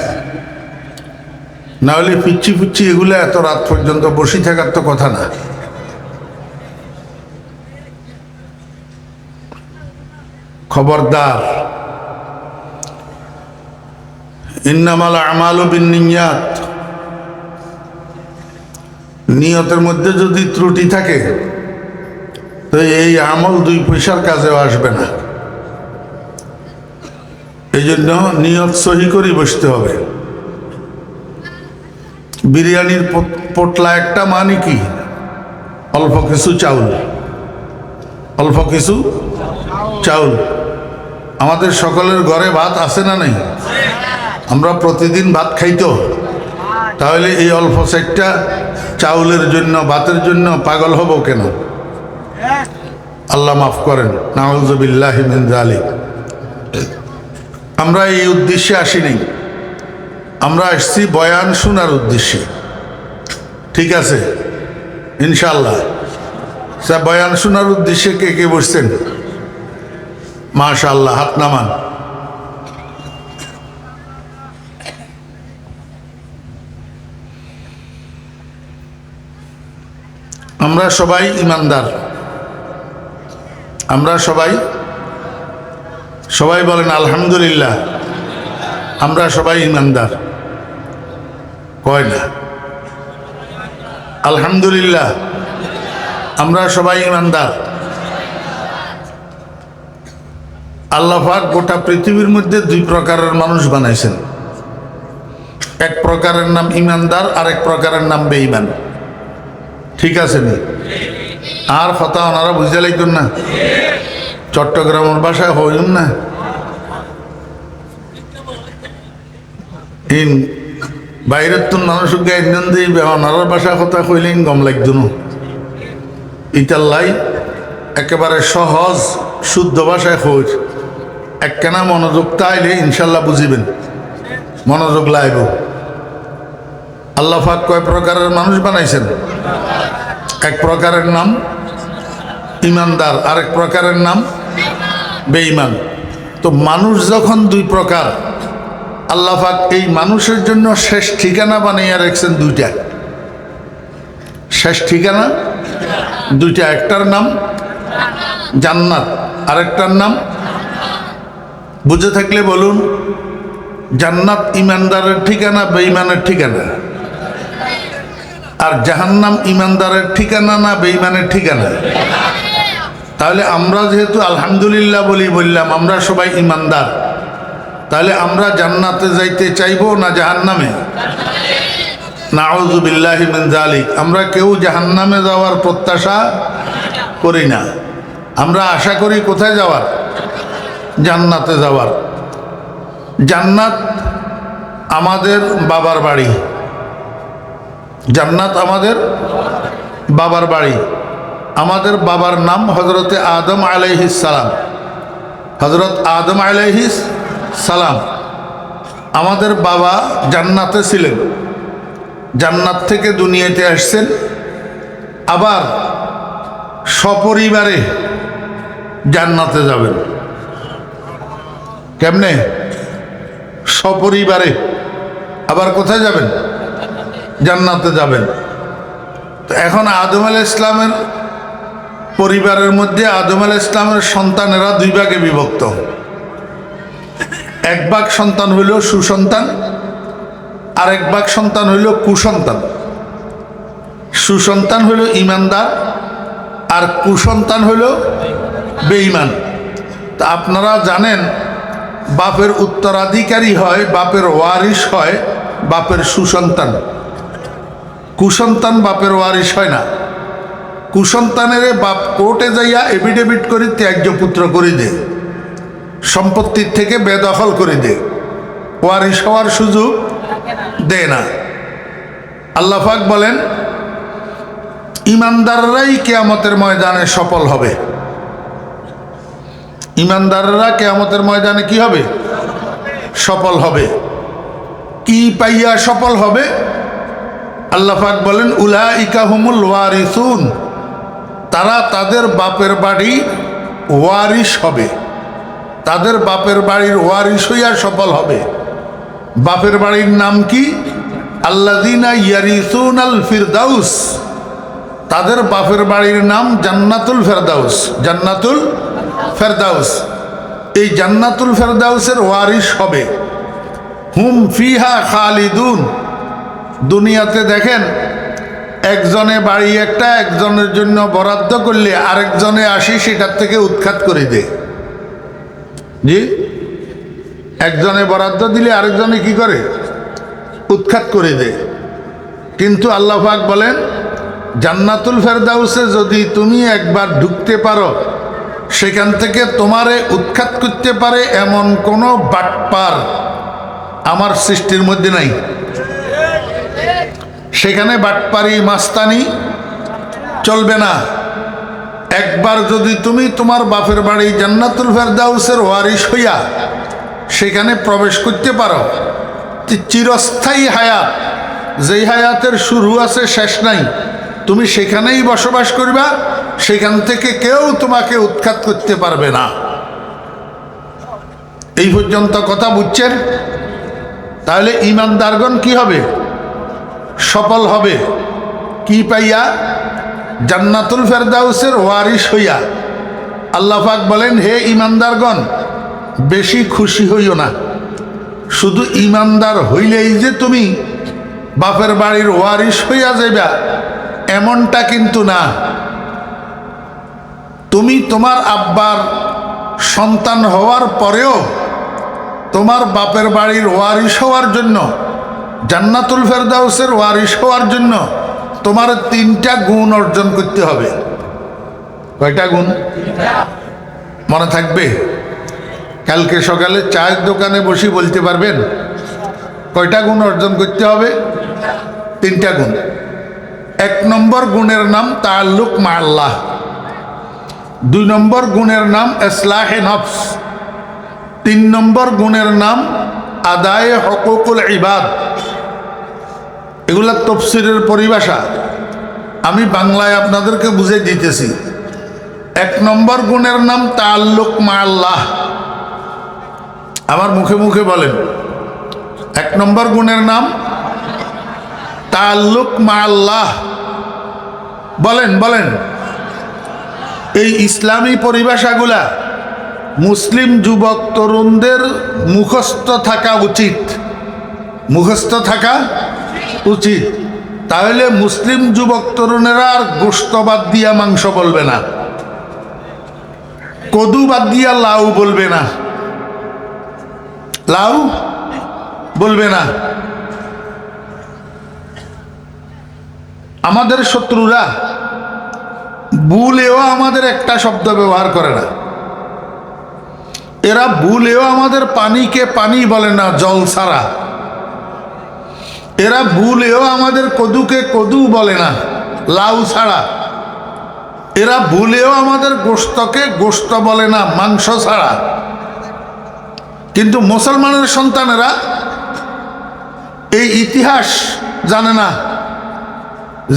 না হলে পিচ্ছি পিচ্ছি এগুলো এত রাত পর্যন্ত বসে থাকার তো কথা না। খবরদার, ইন্নামাল আমালু বিন্নিয়াত, নিয়তের মধ্যে যদি ত্রুটি থাকে তো এই আমল 2 পয়সার কাজেও আসবে না। এই জন্য নিয়ত সহি করে বসতে হবে। বিরিয়ানির পোটলা একটা মানে কি? অল্প কিছু চাউল, অল্প কিছু চাউল। আমাদের সকলের ঘরে ভাত আছে না নেই? আমরা প্রতিদিন ভাত খাইতো, তাহলে এই অল্প সেটটা চাউলের জন্য ভাতের জন্য পাগল হব কেন? আল্লাহ মাফ করেন, নাউযুবিল্লাহি মিন যালিক। আমরা এই উদ্দেশ্যে আসিনি, আমরা আসছি বয়ান শোনার উদ্দেশ্যে। ঠিক আছে ইনশাআল্লাহ। বয়ান শোনার উদ্দেশ্যে কে কে বসছেন? মাশাআল্লাহ, হাত নামান। আমরা সবাই ইমানদার, আমরা সবাই বলেন আলহামদুলিল্লাহ। আমরা সবাই ইমানদার, কয় না? আলহামদুলিল্লাহ, আমরা সবাই ইমানদার। আল্লাহ পাক গোটা পৃথিবীর মধ্যে দুই প্রকারের মানুষ বানাইছেন। এক প্রকারের নাম ইমানদার, আর এক প্রকারের নাম বেঈমান। ঠিক আছে নি? আর কথা ওনারা বুঝতে লাগবেন না, চট্টগ্রামের ভাষায় হইন না। ইন বাইরের তো মানুষকে ইন্ধন দিয়ে ওনার ভাষা কথা কইলেন গম লাগত না। ইটাল্লাই একেবারে সহজ শুদ্ধ ভাষায় কই, একখানা মনোযোগ তাইলে ইনশাল্লাহ বুঝিবেন, মনোযোগ লাইব। আল্লাহ পাক কয় প্রকারের মানুষ বানাইছেন? এক প্রকারের নাম ইমানদার, আরেক প্রকারের নাম বেঈমান। তো মানুষ যখন দুই প্রকার, আল্লাহ পাক এই মানুষের জন্য শেষ ঠিকানা বানিয়ে রাখছেন দুইটা। শেষ ঠিকানা দুইটা, একটার নাম জান্নাত, আরেকটার নাম বুঝে থাকলে বলুন। জান্নাত ইমানদারের ঠিকানা, বেঈমানের ঠিকানা? আর জাহান্নাম ইমানদারের ঠিকানা না বেঈমানের ঠিকানা? তাহলে আমরা যেহেতু আলহামদুলিল্লাহ বললাম আমরা সবাই ইমানদার, তাহলে আমরা জান্নাতে যাইতে চাইবো না জাহান্নামে? নাউযুবিল্লাহি মিন যালিক। আমরা কেউ জাহান্নামে যাওয়ার প্রত্যাশা করি না, আমরা আশা করি কোথায় যাওয়ার? জান্নাতে যাওয়ার। জান্নাত আমাদের বাবার বাড়ি, জান্নাত আমাদের বাবার বাড়ি। আমাদের বাবার নাম হযরতে আদম আলাইহিস সালাম। হযরত আদম আলাইহিস সালাম, আমাদের বাবা জান্নাতে ছিলেন, জান্নাত থেকে দুনিয়াতে আসছেন, আবার সপরিবারে জান্নাতে যাবেন। কেমনে? সপরিবারে আবার কোথায় যাবেন? জান্নাতে যাবেন। তো এখন আদম আলাইহিস ইসলামের পরিবারের মধ্যে আদম আলাইহিস ইসলামের সন্তানেরা দুই ভাগে বিভক্ত। এক ভাগ সন্তান হইল সুসন্তান, আর এক ভাগ সন্তান হইল কুসন্তান। সুসন্তান হইল ইমানদার, আর কুসন্তান হইল বেঈমান। তা আপনারা জানেন বাপের উত্তরাধিকারী হয়, বাপের ওয়ারিশ হয় বাপের সুসন্তান। কুসন্তান বাপের ওয়ারিশ হয় না। কুসন্তানের বাপ কোর্টে যাইয়া এফিডেভিট করে ত্যায্য পুত্র করে দে, সম্পত্তির থেকে বেদখল করে দে, ওয়ারিশ হওয়ার সুযোগ দেয় না। আল্লাহ পাক বলেন ইমানদাররাই কিয়ামতের ময়দানে সফল হবে। ইমানদাররা কিয়ামতের ময়দানে কি হবে? সফল হবে। কি পাইয়া সফল হবে? আল্লাহ পাক বলেন উলাইকা হুমুল ওয়ারিসুন, তারা তাদের বাপের বাড়ি ওয়ারিশ হবে, তাদের বাপের বাড়ির ওয়ারিশ হইয়া সফল হবে। বাপের বাড়ির নাম কি? আল্লাযিনা ইয়ারিসুনাল ফিরদাউস, তাদের বাপের বাড়ির নাম জান্নাতুল ফেরদাউস। জান্নাতুল ফেরদাউস, এই জান্নাতুল ফেরদাউসের ওয়ারিশ হবে। হুম ফিহা খালিদুন। দুনিয়াতে দেখেন একজনে বাড়ি একটা একজনের জন্য বরাদ্দ করলে আরেকজনে আসি সেটার থেকে উৎখাত করে দেয়। জি, একজনে বরাদ্দ দিলে আরেকজনে কি করে? উৎখাত করে দেয়। কিন্তু আল্লাহ পাক বলেন জান্নাতুল ফেরদাউসে যদি তুমি একবার ঢুকতে পারো সেখান থেকে তোমারে উৎখাত করতে পারে এমন কোনো বাটপার আমার সৃষ্টির মধ্যে নাই। সেখানে বাটপারি মাস্তানি চলবে না। একবার যদি তুমি তোমার বাপের বাড়ি জান্নাতুল ফেরদাউসের ওয়ারিশ হইয়া সেখানে প্রবেশ করতে পারো, চিরস্থায়ী হায়াত, যেই হায়াতের শুরু আছে শেষ নাই, তুমি সেখানেই বসবাস করবা, সেখান থেকে কেউ তোমাকে উৎখাত করতে পারবে না। এই পর্যন্ত কথা বুঝছেন? তাহলে ঈমানদারগণ কি হবে? সফল হবে। কি পাইয়া? জান্নাতুল ফেরদাউসের ওয়ারিশ হইয়া। আল্লাহ পাক বলেন, হে ঈমানদারগণ, বেশি খুশি হইও না। শুধু ঈমানদার হইলেই যে তুমি বাপের বাড়ির ওয়ারিশ হইয়া যাইবা এমনটা কিন্তু না। তুমি তোমার আব্বার সন্তান হওয়ার পরেও তোমার বাপের বাড়ির ওয়ারিশ হওয়ার জন্য, জান্নাতুল ফেরদাউসের ওয়ারিশ হওয়ার জন্য তোমার 3টা গুণ অর্জন করতে হবে। কয়টা গুণ? মনে থাকবে? কালকে সকালে চায়ের দোকানে বসে বলতে পারবেন কয়টা গুণ অর্জন করতে হবে? 3টা গুণ। 1 নম্বর গুণের নাম তাআল্লুক মা আল্লাহ। 2 নম্বর গুণের নাম ইসলাহে নফস। 3 নম্বর গুণের নাম আদায়ে হুকুকুল ইবাদ। এগুলা তাফসীরের পরিভাষা, আমি বাংলায় আপনাদেরকে বুঝে দিতেছি। 1 নম্বর গুণের নাম তাআল্লুক মা আল্লাহ। আমার মুখে মুখে বলেন, 1 নম্বর গুণের নাম তাআল্লুক মা আল্লাহ। বলেন বলেন। এই ইসলামী পরিভাষাগুলা মুসলিম যুবক তরুণদের মুখস্থ থাকা উচিত, মুখস্থ থাকা উচিত। তাহলে মুসলিম যুবক তরুণেরা আর গোশত বাদ দিয়া মাংস বলবে না, কদু বাদ দিয়া লাউ বলবে না, লাউ বলবে না। আমাদের শত্রুরা ভুলেও আমাদের একটা শব্দ ব্যবহার করে না। এরা ভুলেও আমাদের পানিকে পানি বলে না, জল ছাড়া। এরা ভুলেও আমাদের কদুকে কদু বলে না, লাউ ছাড়া। এরা ভুলেও আমাদের গোশতকে গোশত বলে না, মাংস ছাড়া। কিন্তু মুসলমানের সন্তানেরা এই ইতিহাস জানে না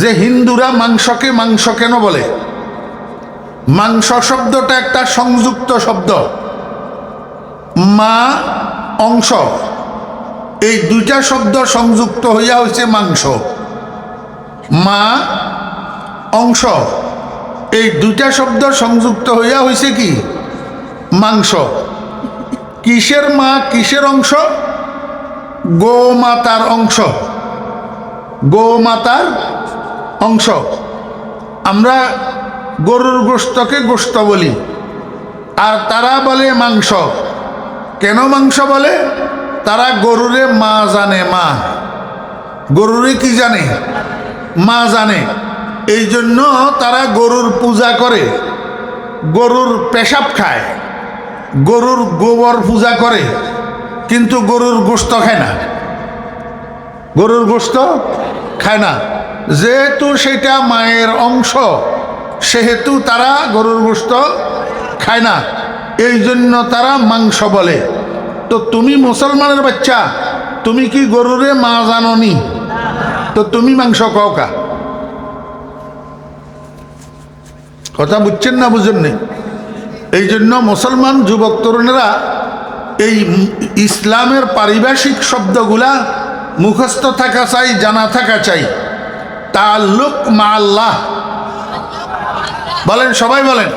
যে হিন্দুরা মাংসকে মাংস কেন বলে। মাংস শব্দটা একটা সংযুক্ত শব্দ। মা, অংশ, এই 2টা শব্দ সংযুক্ত হইয়া হয়েছে মাংস। মা, অংশ, এই 2টা শব্দ সংযুক্ত হইয়া হয়েছে কি? মাংস। কিসের মা কিসের অংশ? গোমাতার অংশ, গোমাতার অংশ। আমরা গরুর গোশতকে গোশত বলি, আর তারা বলে মাংস। কেন মাংস বলে? তারা গরুরে মা জানে, মা। গরুরে কি জানে? মা জানে। এই জন্য তারা গরুর পূজা করে, গরুর পেশাব খায়, গরুর গোবর পূজা করে, কিন্তু গরুর গোশত খায় না। গরুর গোশত খায় না। যেহেতু সেটা মায়ের অংশ, সেহেতু তারা গরুর গোশত খায় না। এই জন্য তারা মাংস বলে। তো তুমি মুসলমানের বাচ্চা, তুমি কি গরুরে মা জানো নি? তো তুমি মাংস খাও কা? কথা বুঝছেন না বুঝেন নি? এই জন্য মুসলমান যুবক তরুণেরা এই ইসলামের পারিভাষিক শব্দগুলা মুখস্থ থাকা চাই, জানা থাকা চাই। তাআল্লুক মা আল্লাহ বলেন, সবাই বলেন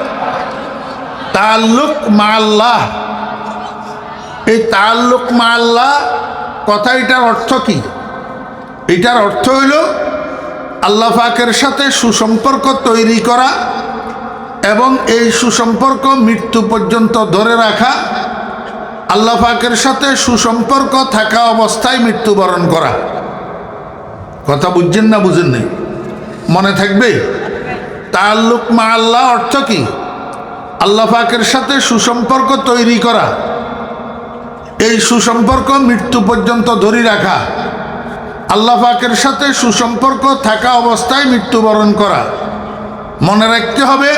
তাআল্লুক মা আল্লাহ। এই তাআল্লুক মা আল্লাহ কথা, এটার অর্থ কি? এটার অর্থ হইল আল্লাহ পাকের সাথে সুসম্পর্ক তৈরি করা এবং এই সুসম্পর্ক মৃত্যু পর্যন্ত ধরে রাখা। আল্লাহ পাকের সাথে সুসম্পর্ক থাকা অবস্থায় মৃত্যুবরণ করা। কথা বুঝছেন না বুঝেন নাই? মনে থাকবে? তাআল্লুক মা আল্লাহ অর্থ কি? আল্লাহ পাকের সাথে সুসম্পর্ক তৈরি করা, এই সুসম্পর্ক মৃত্যু পর্যন্ত ধরে রাখা, আল্লাহ পাকের সাথে সুসম্পর্ক থাকা অবস্থায় মৃত্যুবরণ করা। মনে রাখতে হবে,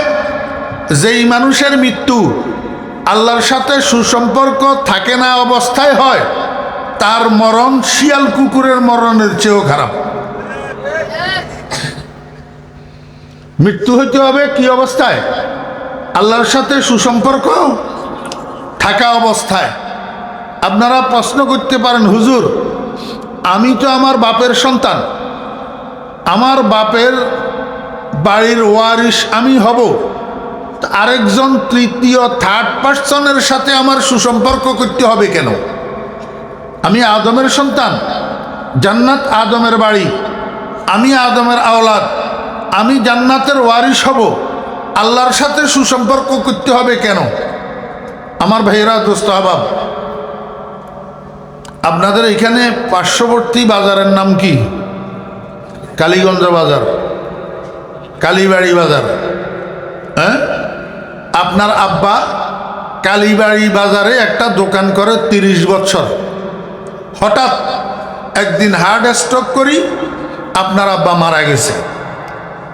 যেই মানুষের মৃত্যু আল্লাহর সাথে সুসম্পর্ক থাকে না অবস্থায় হয়, তার মরণ শিয়াল কুকুরের মরণের চেয়েও খারাপ। মৃত্যু হইতে হবে কি অবস্থায়? আল্লাহর সাথে সুসম্পর্ক থাকা অবস্থায়। আপনারা প্রশ্ন করতে পারেন, হুজুর আমি তো আমার বাপের সন্তান, আমার বাপের বাড়ির ওয়ারিশ আমি হব, আরেকজন তৃতীয় থার্ড পার্সনের সাথে আমার সুসম্পর্ক করতে হবে কেন? আমি আদমের সন্তান, জান্নাত আদমের বাড়ি, আমি আদমের আওলাদ, আমি জান্নাতের ওয়ারিশ হব, আল্লাহর সাথে সুসম্পর্ক করতে হবে কেন? আমার ভাইয়েরা, দোস্ত আহবাব, আপনাদের এখানে পার্শ্ববর্তী বাজারের নাম কি? কালীগঞ্জ বাজার, কালীবাড়ি বাজার। হ্যাঁ, আপনার আব্বা কালীবাড়ি বাজারে একটা দোকান করে 30 বছর। হঠাৎ একদিন হার্ট স্ট্রোক করি আপনার আব্বা মারা গেছে।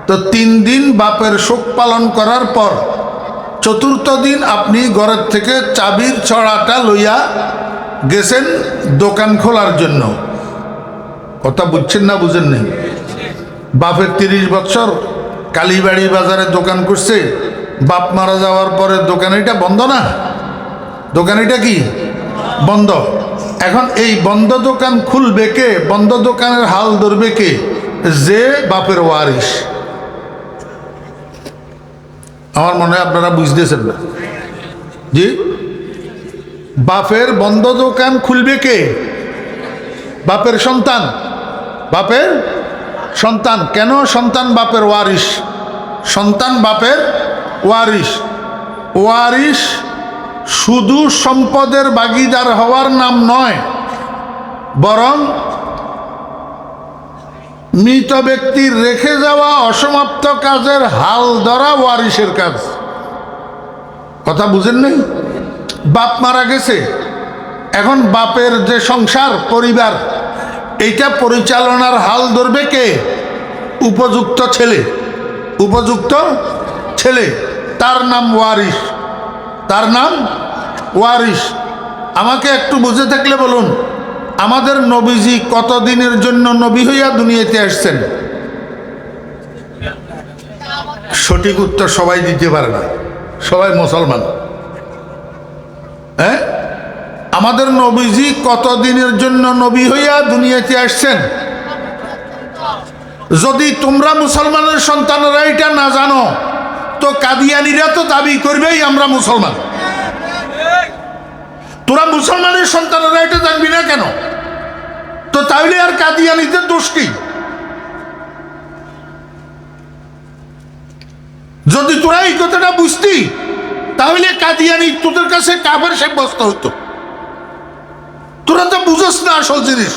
তো 3 দিন বাপের শোক পালন করার পর চতুর্থ দিন আপনি ঘরের থেকে চাবির ছড়াটা লইয়া গেছেন দোকান খোলার জন্য। কথা বুঝছেন না বুঝেন নেই? বাপের 30 বছর কালীবাড়ি বাজারে দোকান করছে, বাপ মারা যাওয়ার পরে দোকান এটা বন্ধ না? দোকান এটা কি বন্ধ? এখন এই বন্ধ দোকান খুলবে কে? বন্ধ দোকানের হাল ধরবে কে? যে বাপের ওয়ারিশ। আমার মনে হয় আপনারা বুঝতেছেন না। জি, বাপের বন্ধ দোকান খুলবে কে? বাপের সন্তান। বাপের সন্তান। কেন? সন্তান বাপের ওয়ারিশ। সন্তান বাপের ওয়ারিশ। ওয়ারিশ শুধু সম্পদের ভাগিদার হওয়ার নাম নয়, বরং মৃত ব্যক্তির রেখে যাওয়া অসমাপ্ত কাজের হাল ধরা ওয়ারিশের কাজ। কথা বুঝেন নেই? বাপ মারা গেছে, এখন বাপের যে সংসার পরিবার, এইটা পরিচালনার হাল ধরবে কে? উপযুক্ত ছেলে। উপযুক্ত ছেলে, তার নাম ওয়ারিশ। তার নাম ওয়ারিশ। আমাকে একটু বুঝে থাকলে বলুন, আমাদের নবীজি কতদিনের জন্য নবী হইয়া দুনিয়াতে আসছেন? সঠিক উত্তর সবাই দিতে পারে না, সবাই মুসলমান। হ্যাঁ, আমাদের নবীজি কতদিনের জন্য নবী হইয়া দুনিয়াতে আসছেন? যদি তোমরা মুসলমানের সন্তানেরা এটা না জানো, তো কাদিয়ানিরা তো দাবি করবেই আমরা মুসলমান। তোরা মুসলমানের সন্তানেরা এটা জানবি না কেন? তো তাহলে আর কাদিয়ানিদের দোষ কি? যদি তোরা এই কথাটা বুঝতি, তাহলে কাদিয়ানি তোদের কাছে কাফের সাব্যস্ত হতো। তোরা তো বুঝস না আসল জিনিস,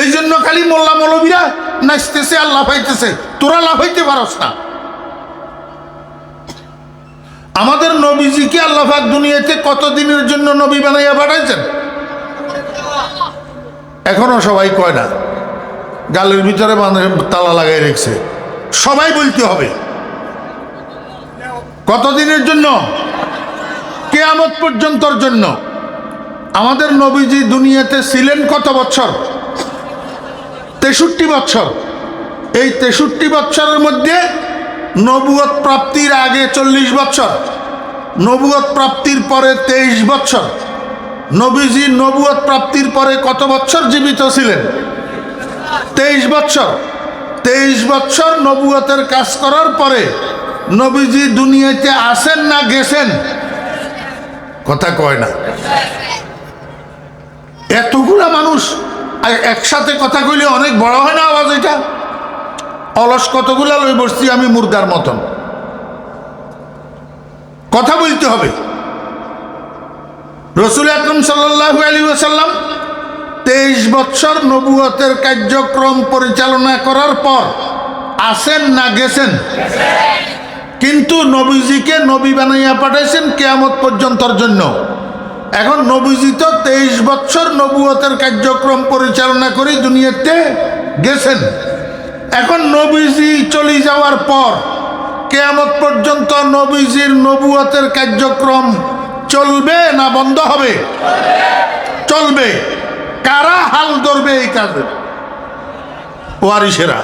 এই জন্য খালি মোল্লা মৌলবীরা নাচতেছে আর লাফাইতেছে, তোরা লাফাইতে পারস না। আমাদের নবীজিকে আল্লাহ পাক দুনিয়াতে কতদিনের জন্য নবী বানাইয়া পাঠাইছেন? এখনো সবাই কয় না, গালের ভিতরে তালা লাগাই রেখেছে। সবাই বলতে হবে কতদিনের জন্য? কিয়ামত পর্যন্তর জন্য। আমাদের নবীজি দুনিয়াতে ছিলেন কত বছর? 63 বছর। এই 63 বছরের মধ্যে নবুয়ত প্রাপ্তির আগে 40 বছর, নবুয়ত প্রাপ্তির পরে 23 বছর। নবীজি নবুয়ত প্রাপ্তির পরে কত বছর জীবিত ছিলেন? 23 বছর। 23 বছর নবুয়তের কাজ করার পরে নবীজি দুনিয়াতে আসেন না গেছেন? কথা কয় না। এতগুলা মানুষ একসাথে কথা কইলে অনেক বড় হয় না আওয়াজ? এটা অলস কতগুলা লই বসছি আমি মুর্দার মতন। কথা বলতে হবে। রাসূল আকরাম সাল্লাল্লাহু আলাইহি ওয়াসাল্লাম 23 বছর নবুয়তের কার্যক্রম পরিচালনা করার পর আসেন না গেছেন? কিন্তু নবীজিকে নবী বানাইয়া পাঠাইছেন কিয়ামত পর্যন্তর জন্য। এখন নবীজি তো 23 বছর নবুয়তের কার্যক্রম পরিচালনা করে দুনিয়াতে গেছেন। এখন নবীজি চলে যাওয়ার পর কিয়ামত পর্যন্ত নবীজির নবুয়তের কার্যক্রম চলবে না বন্ধ হবে? চলবে। কারা হাল ধরবে এই কাজে? ওয়ারিসেরা।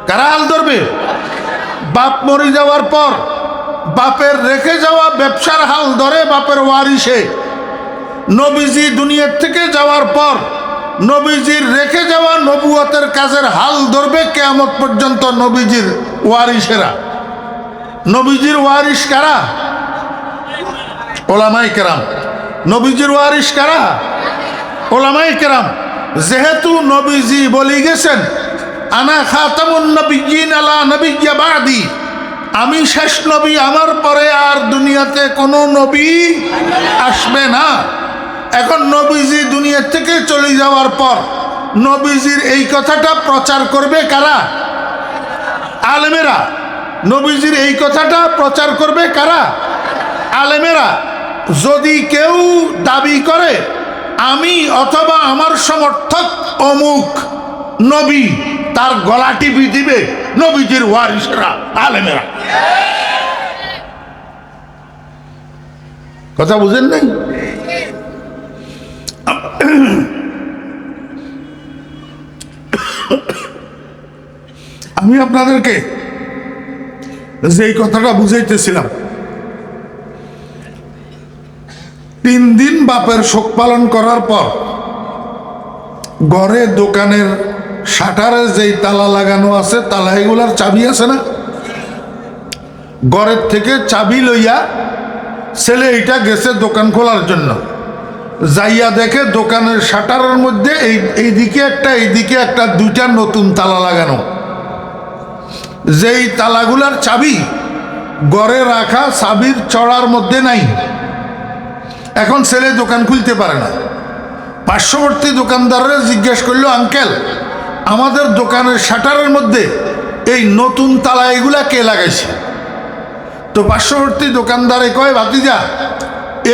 কারা হাল ধরবে? বাপ মরে যাওয়ার পর বাপের রেখে যাওয়া ব্যবসার হাল ধরে বাপের ওয়ারিসে। নবীজি দুনিয়ার থেকে যাওয়ার পর নবীজির রেখে যাওয়া নবুয়তের কাজের হাল ধরবে কিয়ামত পর্যন্ত নবীজির ওয়ারিসেরা। নবীজির ওয়ারিস কারা? ওলামায়ে কেরাম। নবীজির ওয়ারিস কারা? ওলামায়ে কেরাম। যেহেতু নবীজি বলে গেছেন আনা খাতামুন নবিয়্যিন আলা নবিয়্যা বাদি, আমি শেষ নবী, আমার পরে আর দুনিয়াতে কোনো নবী আসবে না। এখন নবীজি দুনিয়া থেকে চলে যাওয়ার পর নবীজির এই কথাটা প্রচার করবে কারা? আলেমেরা। নবীজির এই কথাটা প্রচার করবে কারা? আলেমেরা। যদি কেউ দাবি করে আমি অথবা আমার সমর্থক অমুক নবী, তার গলা টিপি দিবে নবীজির ওয়ারিসরা, আলেমেরা। কথা বুঝেন নাই? আমি আপনাদেরকে যেই কথাটা বুঝাইতেছিলাম, 3 দিন বাপের শোক পালন করার পর ঘরে দোকানের শাটারে যেই তালা লাগানো আছে, তালা এগুলার চাবি আছে না, ঘরের থেকে চাবি লইয়া ছেলে এইটা গেছে দোকান খোলার জন্য। যাইয়া দেখে দোকানের শাটারের মধ্যে এইদিকে একটা এইদিকে একটা 2টা নতুন তালা লাগানো। যেই তালাগুলার চাবি ঘরে রাখা চাবির চড়ার মধ্যে নাই। এখন ছেলে দোকান খুলতে পারে না। পার্শ্ববর্তী দোকানদাররা জিজ্ঞেস করলো, আঙ্কেল আমাদের দোকানের শাটারের মধ্যে এই নতুন তালা এগুলা কে লাগাইছে? তো পার্শ্ববর্তী দোকানদারে কয়, ভাতিজা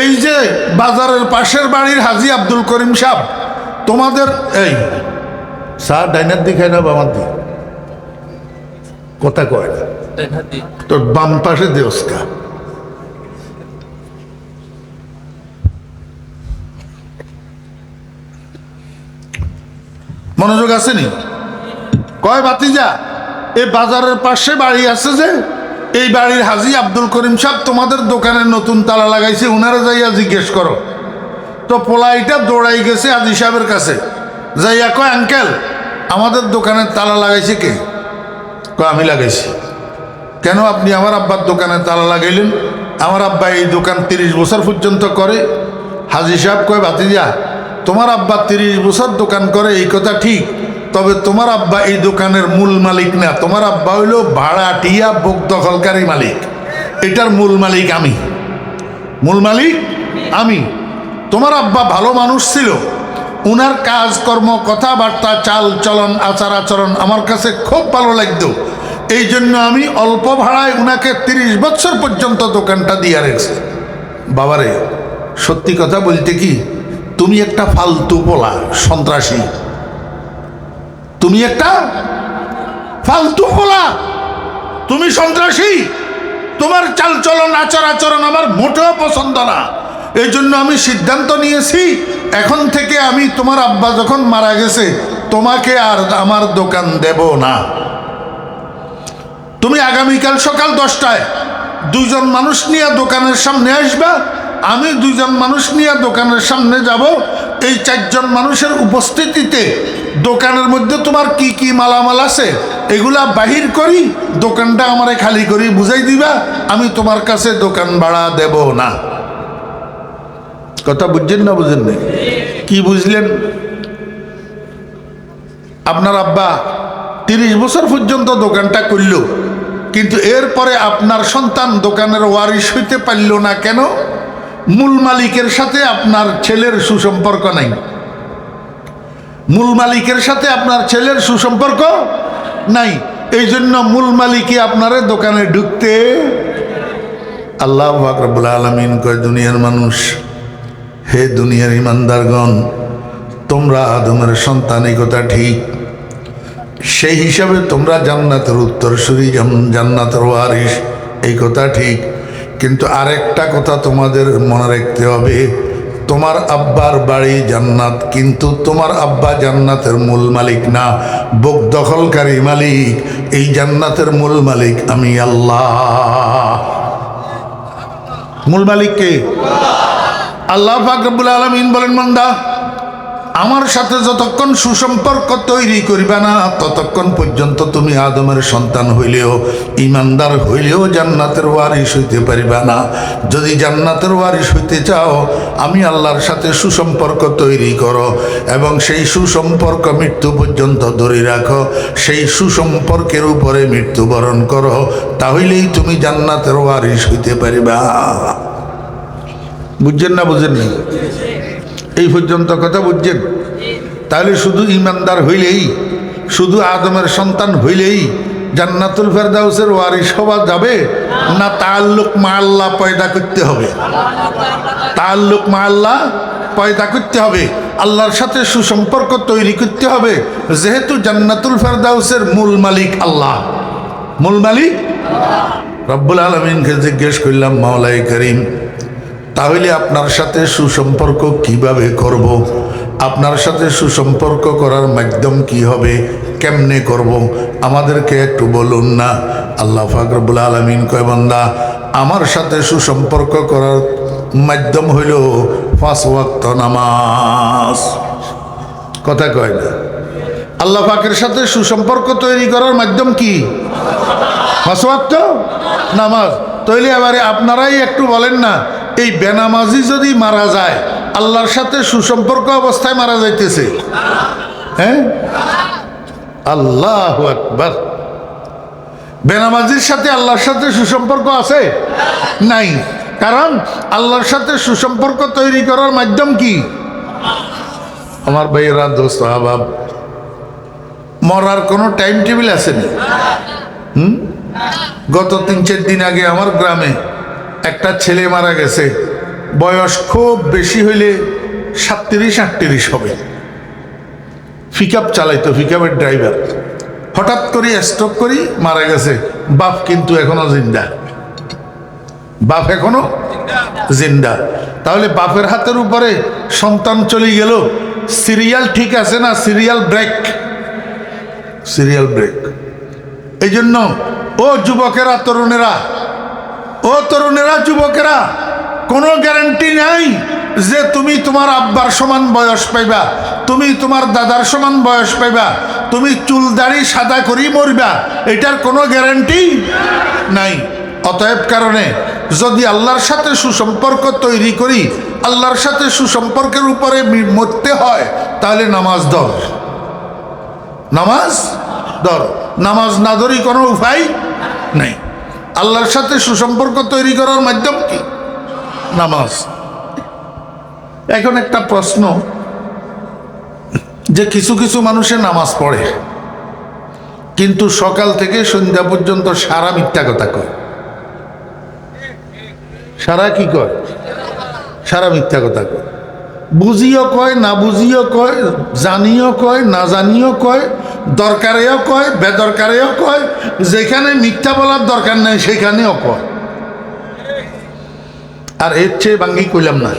এই যে বাজারের পাশের বাড়ির হাজি আব্দুল করিম সাহেব তোমাদের এই স্যার ডাইনার দিকে না বামার দিকে কথা কয় না, তোর বাম পাশে দেওসকা। মনোযোগ আসেনি? কয় ভাতিজা এই বাজারের পাশে বাড়ি আছে যে এই বাড়ির হাজি আব্দুল করিম সাহেব তোমাদের দোকানে নতুন তালা লাগাইছে, উনারা যাইয়া জিজ্ঞেস করো। তো পোলাইটা দৌড়াই গেছে হাজি সাহেবের কাছে, যাইয়া কয় আঙ্কেল আমাদের দোকানের তালা লাগাইছে কে? কয় আমি লাগাইছি। কেন আপনি আমার আব্বার দোকানে তালা লাগাইলেন? আমার আব্বা এই দোকান 30 বছর পর্যন্ত করে। হাজি সাহেব কয় ভাতিজা তোমার আব্বা 30 বছর দোকান করে এই কথা ঠিক, তবে তোমার আব্বা এই দোকানের মূল মালিক না। তোমার আব্বা হইল ভাড়াটিয়া বুক দখলকারী মালিক, এটার মূল মালিক আমি। মূল মালিক আমি। তোমার আব্বা ভালো মানুষ ছিল, উনার কাজকর্ম কথাবার্তা চাল চলন আচার আচরণ আমার কাছে খুব ভালো লাগতো। এই জন্য আমি অল্প ভাড়ায় উনাকে 30 বছর পর্যন্ত দোকানটা দিয়ে রেখেছি। বাবারে সত্যি কথা বলতে কি, তুমি একটা ফালতু পোলা, সন্ত্রাসী। তুমি একটা ফালতু পোলা, তুমি সন্ত্রাসী। তোমার চাল চলন আচার আচরণ আমার মোটেও পছন্দ না। এই জন্য আমি সিদ্ধান্ত নিয়েছি এখন থেকে আমি তোমার আব্বা যখন মারা গেছে তোমাকে আর আমার দোকান দেব না। তুমি আগামীকাল সকাল 10টায় 2 জন মানুষ নিয়ে দোকানের সামনে আসবা, আমি 2 জন মানুষ নিয়ে দোকানের সামনে যাব। এই 4 জন মানুষের উপস্থিতিতে দোকানের মধ্যে তোমার কি কি মালামাল আছে এগুলা বাহির করি, দোকানটা আমারে খালি করি বুঝাই দিবা, আমি তোমার কাছে দোকান ভাড়া দেব না। কথা বুঝছেন না বুঝেন না? কি বুঝলেন? আপনার আব্বা 30 বছর পর্যন্ত দোকানটা করল, কিন্তু এরপরে আপনার সন্তান দোকানের ওয়ারিশ হইতে পারল না। কেন? মূল মালিকের সাথে আপনার ছেলের সুসম্পর্ক নাই। মূল মালিকের সাথে আপনার ছেলের সুসম্পর্ক নাই। এই জন্য মূল মালিকই আপনারে দোকানে ঢুকতে। আল্লাহ পাক রব্বুল আলামিন কয়, দুনিয়ার মানুষ, হে দুনিয়ার ইমানদারগণ, তোমরা আদমের সন্তান, এই কথা ঠিক। সেই হিসাবে তোমরা জান্নাতের উত্তরসূরি, জান্নাতের ওয়ারিস, এই কথা ঠিক। কিন্তু আরেকটা কথা তোমাদের মনে রাখতে হবে, তোমার আব্বার বাড়ি জান্নাত, কিন্তু তোমার আব্বা জান্নাতের মূল মালিক না, বুক দখলকারী মালিক। এই জান্নাতের মূল মালিক আমি আল্লাহ। মূল মালিক কে? আল্লাহ পাক রব্বুল আলামিন বলেন, বান্দা, আমার সাথে যতক্ষণ সুসম্পর্ক তৈরি করিবা না, ততক্ষণ পর্যন্ত তুমি আদমের সন্তান হইলেও, ইমানদার হইলেও জান্নাতের ওয়ারিস হইতে পারিবা না। যদি জান্নাতের ওয়ারিস হইতে চাও, আমি আল্লাহর সাথে সুসম্পর্ক তৈরি করো এবং সেই সুসম্পর্ক মৃত্যু পর্যন্ত ধরে রাখো, সেই সুসম্পর্কের উপরে মৃত্যুবরণ করো, তাহলেই তুমি জান্নাতের ওয়ারিস হইতে পারিবা। বুঝছেন না? বুঝেন না? এই পর্যন্ত কথা বুঝছেন? তাহলে শুধু ইমানদার হইলেই, শুধু আদমের সন্তান হইলেই জান্নাতুল ফেরদাউসের ওয়ারিস হওয়া যাবে না? তাআল্লুক মা আল্লাহ পয়দা করতে হবে। তাআল্লুক মা আল্লাহ পয়দা করতে হবে, আল্লাহর সাথে সুসম্পর্ক তৈরি করতে হবে। যেহেতু জান্নাতুল ফেরদাউসের মূল মালিক আল্লাহ, মূল মালিক রব্বুল আলামিনকে জিজ্ঞেস করলাম, মাওলাই করিম, তাহলে আপনার সাথে সুসম্পর্ক কিভাবে করব? আপনার সাথে সুসম্পর্ক করার মাধ্যম কি হবে? কেমনে করব? আমাদেরকে একটু বলুন না। আল্লাহ পাক রব্বুল আলামিন কয়, বান্দা, আমার সাথে সুসম্পর্ক করার মাধ্যম হইল 5 ওয়াক্ত নামাজ। কথা কয় না? আল্লাহ পাকের সাথে সুসম্পর্ক তৈরি করার মাধ্যম কি? 5 ওয়াক্ত নামাজ। তাইলে এবারে আপনারাই একটু বলেন না, এই বেনামাজি যদি মারা যায়, আল্লাহর সাথে সুসম্পর্ক অবস্থায় মারা যাইতেছে? হ্যাঁ, আল্লাহু আকবার। বেনামাজির সাথে আল্লাহর সাথে সুসম্পর্ক আছে? নাই। কারণ আল্লাহর সাথে সুসম্পর্ক তৈরি করার মাধ্যম কি? আমার ভাইয়েরা, দোস্ত আহবাব, মরার কোনো টাইম টেবিল আছে না? গত 3-4 দিন আগে আমার গ্রামে একটা ছেলে মারা গেছে। বয়স খুব বেশি হইলে 37-38 হবে। পিকআপ চালাইতো, পিকআপের ড্রাইভার। হঠাৎ করে স্ট্রোক করি মারা গেছে। বাপ কিন্তু এখনো জিন্দা, বাপ এখনো জিন্দা। তাহলে বাপের হাতের উপরে সন্তান চলে গেল, সিরিয়াল ঠিক আছে না? Serial break, serial break. এই জন্য ও যুবকেরা, তরুণেরা, ও তরুণেরা, যুবকেরা, কোনো গ্যারান্টি নাই যে তুমি তোমার আব্বার সমান বয়স পাইবা, তুমি তোমার দাদার সমান বয়স পাইবা, তুমি চুল দাড়ি সাদা করি মরবা, এটার কোনো গ্যারান্টি নাই। অতএব কারণে যদি আল্লাহর সাথে সুসম্পর্ক তৈরি করি, আল্লাহর সাথে সুসম্পর্কের উপরে মরতে হয়, তাহলে নামাজ ধর, নামাজ ধর। নামাজ না ধরি কোনো উপায় নাই। আল্লাহর সাথে সুসম্পর্ক তৈরি করার মাধ্যম কি? নামাজ। এখন একটা প্রশ্ন, যে কিছু কিছু মানুষে নামাজ পড়ে কিন্তু সকাল থেকে সন্ধ্যা পর্যন্ত সারা মিথ্যা কথা কয়। সারা কি কয়? সারা মিথ্যা কথা কয়। বুঝিও কয়, না বুঝিও কয়, জানিও কয়, না জানিও কয়, দরকারেও কয়, বেদরকারেও কয়, যেখানে মিথ্যা বলার দরকার নেই সেখানেও কয়। আর এর চেয়ে বাঙ্গি কইলাম না।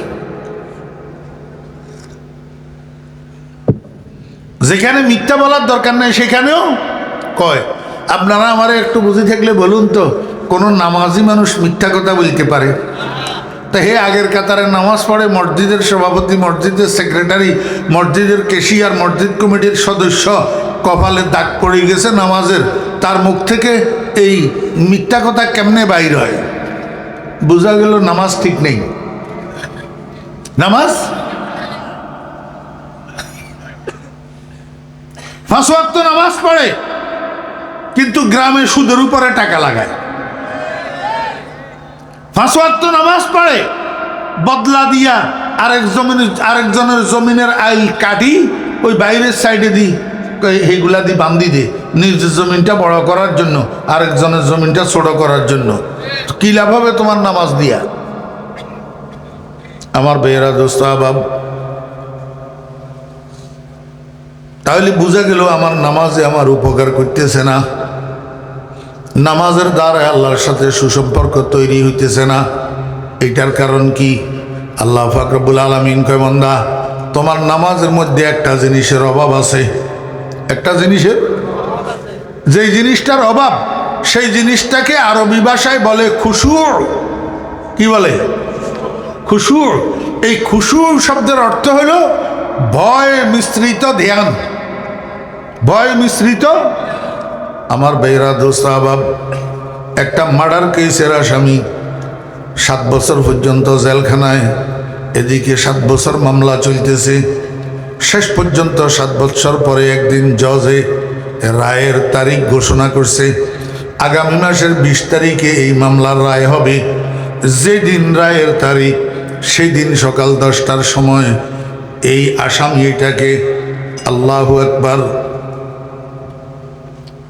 যেখানে মিথ্যা বলার দরকার নেই সেখানেও কয়। আপনারা আমারে একটু বুঝে থাকলে বলুন তো, কোন নামাজি মানুষ মিথ্যা কথা বলতে পারে? তা হে আগের কাতারে নামাজ পড়ে, মসজিদের সভাপতি, মসজিদের সেক্রেটারি, মসজিদের কেশিয়ার, মসজিদ কমিটির সদস্য, কপালে দাগ পড়ে গেছে নামাজের, তার মুখ থেকে এই মিথ্যা কথা কেমনে বাইর হয়? বোঝা গেল নামাজ ঠিক নেই। নামাজ 5 ওয়াক্ত নামাজ পড়ে কিন্তু গ্রামে সুদের উপরে টাকা লাগায়। 5 ওয়াক্ত নামাজ পড়ে, বদলা দিয়া আরেকজনের জমিনের আইল কাটি ওই বাইরের সাইডে দিই এইগুলা দিয়ে বান্ধি দে, নিজের জমিনটা বড় করার জন্য, আরেকজনের জমিনটা ছোট করার জন্য। কি লাভ হবে তোমার নামাজ দিয়া? আমার বেয়েরা দোস্ত আহবাব, তাহলে বুঝা গেল আমার নামাজে আমার উপকার করতেছে না, নামাজের দ্বারা আল্লাহর সাথে সুসম্পর্ক তৈরি হইতেছে না। এটার কারণ কি? আল্লাহ পাক রব্বুল আলামিন কয়, বান্দা তোমার নামাজের মধ্যে একটা জিনিসের অভাব আছে। একটা জিনিসের, যেই জিনিসটার অভাব, সেই জিনিসটাকে আরবি ভাষায় বলে খুশু। কি বলে? খুশু। এই খুশু শব্দের অর্থ হলো ভয় মিশ্রিত ধ্যান। ভয় মিশ্রিত। আমার বেরা দোস্ত আহবাব, একটা মার্ডার কেসের আসামি 7 বছর পর্যন্ত জেলখানায়, এদিকে 7 বছর মামলা চলতেছে। শেষ পর্যন্ত 7 বছর পরে একদিন জজে রায়ের তারিখ ঘোষণা করছে, আগামী মাসের 20 তারিখে এই মামলার রায় হবে। যেদিন রায়ের তারিখ, সেই দিন সকাল 10টার সময় এই আসামি এটাকে, আল্লাহু আকবার,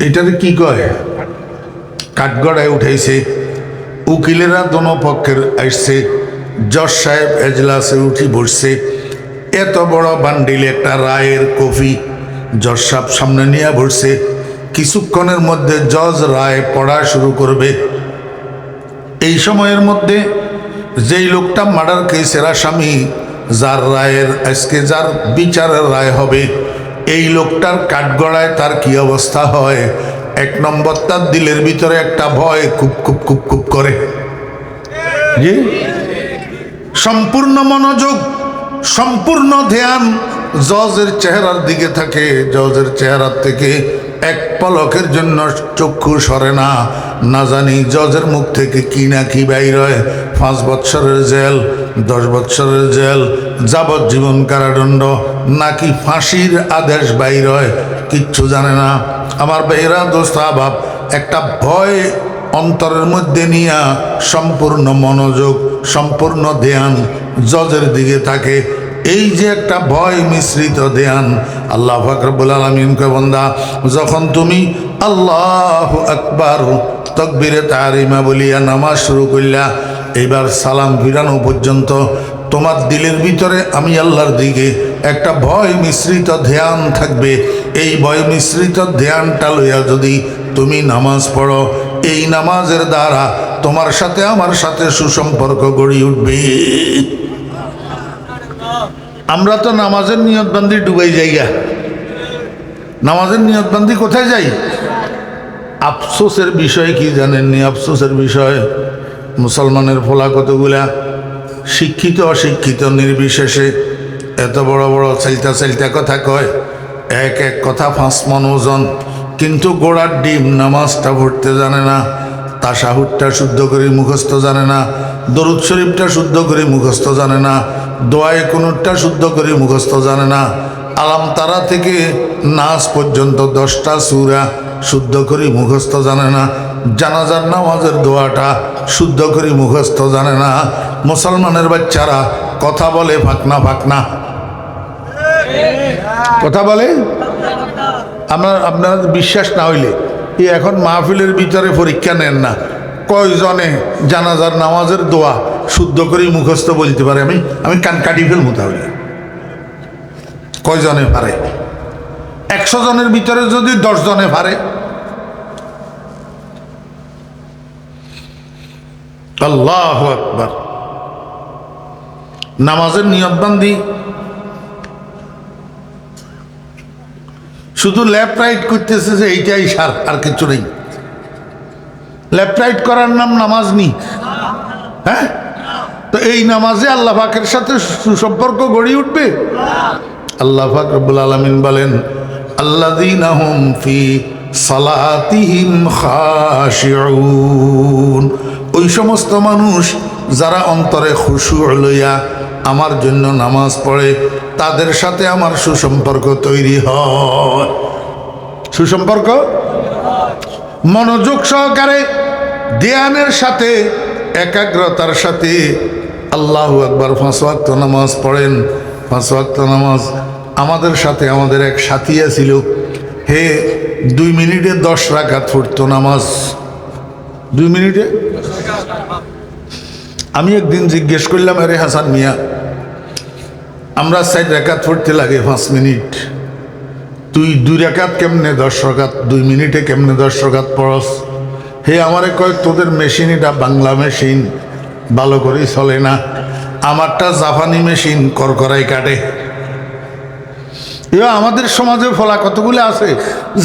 এটারে কি কয়, কাঠগড়ায় উঠাইছে। উকিলেরা দোনো পক্ষের আসছে। জজ সাহেব এজলাসে উঠি বসছে। এত বড় বান্ডিল একটা রায়ের কপি জজ সাহেব সামনে নিয়ে বসছে। কিছুক্ষণের মধ্যে জজ রায় পড়া শুরু করবে। এই সময়ের মধ্যে যেই লোকটা মার্ডার কেসের আসামি, যার রায়ের আজকে, যার বিচারের রায় হবে, এই লোকটার কাঠগড়ায় তার কি অবস্থা হয়? 1 নম্বর, তার দিলের ভিতরে একটা ভয় খুব খুব খুব খুব করে। জি, সম্পূর্ণ মনোযোগ, সম্পূর্ণ ধ্যান জজের চেহারার দিকে থাকে। জজের চেহারার থেকে এক পলকের জন্য চক্ষু সরে না। না জানি জজের মুখ থেকে কি না কি বাইর হয়। 5 বৎসরের জেল, 10 বৎসরের জেল, যাবজ্জীবন কারাদণ্ড, নাকি ফাঁসির আদেশ বাইর হয়, কিচ্ছু জানে না। আমার বেহরা দোস্ত আহবাব, একটা ভয় অন্তরের মধ্যে নিয়ে সম্পূর্ণ মনোযোগ, সম্পূর্ণ ধ্যান জজের দিকে থাকে। এই যে একটা ভয় মিশ্রিত ধ্যান, আল্লাহ পাক রব্বুল আলামিন কয়, বান্দা যখন তুমি আল্লাহু আকবার তাকবীরে তাহরিমা বলিয়া নামাজ শুরু করলা, এইবার সালাম ফিরানো পর্যন্ত তোমার দিলের ভিতরে আমি আল্লাহর দিকে একটা ভয় মিশ্রিত ধ্যান থাকবে। এই ভয় মিশ্রিত ধ্যানটা লইয়া যদি তুমি নামাজ পড়ো, এই নামাজের দ্বারা তোমার সাথে আমার সাথে সুসম্পর্ক গড়ে উঠবে। আমরা তো নামাজের নিয়তবন্দি ডুবাই যাইগা। নামাজের নিয়তবন্দি কোথায় যাই? আফসোসের বিষয় কি জানেননি? আফসোসের বিষয়, মুসলমানের ফোলা কতগুলা শিক্ষিত অশিক্ষিত নির্বিশেষে এত বড় বড় চাইতা চাইতা কথা কয়, এক এক কথা 5 মণ ওজন, কিন্তু গোড়ার ডিম নামাজটা পড়তে জানে না, তাশাহুদটা শুদ্ধ করে মুখস্থ জানে না, দরুদ শরীফটা শুদ্ধ করে মুখস্থ জানে না, দোয়ায়ে কুনুতটা শুদ্ধ করে মুখস্থ জানে না, আলাম তারা থেকে নাস পর্যন্ত 10টা সূরা শুদ্ধ করে মুখস্থ জানে না, জানাজার নামাজের দোয়াটা শুদ্ধ করে মুখস্থ জানে না। মুসলমানের বাচ্চারা কথা বলে ফাকনা ফাকনা, কথা বলে। আপনার বিশ্বাস না হইলে এই এখন মাহফিলের ভিতরে পরীক্ষা নেন না, কয়জনে জানাজার নামাজের দোয়া শুদ্ধ করে মুখস্থ বলতে পারে? আমি কান কাটি ফেলবো। তাহলে কয়জনে পারে? 100 জনের ভিতরে যদি 10 জনে পারে, আল্লাহু আকবার। নামাজের নিয়তবন্দি শুধু লেফট রাইট করতেছে যে এইটাই সার, আর কিছু নেই। লেফট রাইট করার নাম নামাজ নেই। হ্যাঁ, তো এই নামাজে আল্লাহ পাকের সাথে সুসম্পর্ক গড়ে উঠবে। আল্লাহ পাক রব্বুল আলামিন বলেন, আল্লাযীনা হুম ফি সালাতিহিম খাশিউন, ওই সমস্ত মানুষ যারা অন্তরে খুশু লইয়া আমার জন্য নামাজ পড়ে, তাদের সাথে আমার সুসম্পর্ক তৈরি হয়। সুসম্পর্ক মনোযোগ সহকারে, ধ্যানের সাথে, একাগ্রতার সাথে। আল্লাহু আকবার। 5 ওয়াক্ত নামাজ পড়েন। 5 ওয়াক্ত নামাজ আমাদের সাথে, আমাদের এক সাথী ছিল, হে 2 মিনিটে 10 রাকাত পড়তো নামাজ, 2 মিনিটে। আমি একদিন জিজ্ঞেস করলাম, আরে হাসান মিয়া, আমরা 4 রাকাত পড়তে লাগে 5 মিনিট, তুই 2 রাকাত কেমনে 10 রাকাত 2 মিনিটে কেমনে 10 রাকাত পড়স? হে আমারে কয়, তোদের মেশিন এটা বাংলা মেশিন, ভালো করে চলে না, আমারটা জাপানি মেশিন, করকরাই কাটে। এবার আমাদের সমাজে ফলা কতগুলো আছে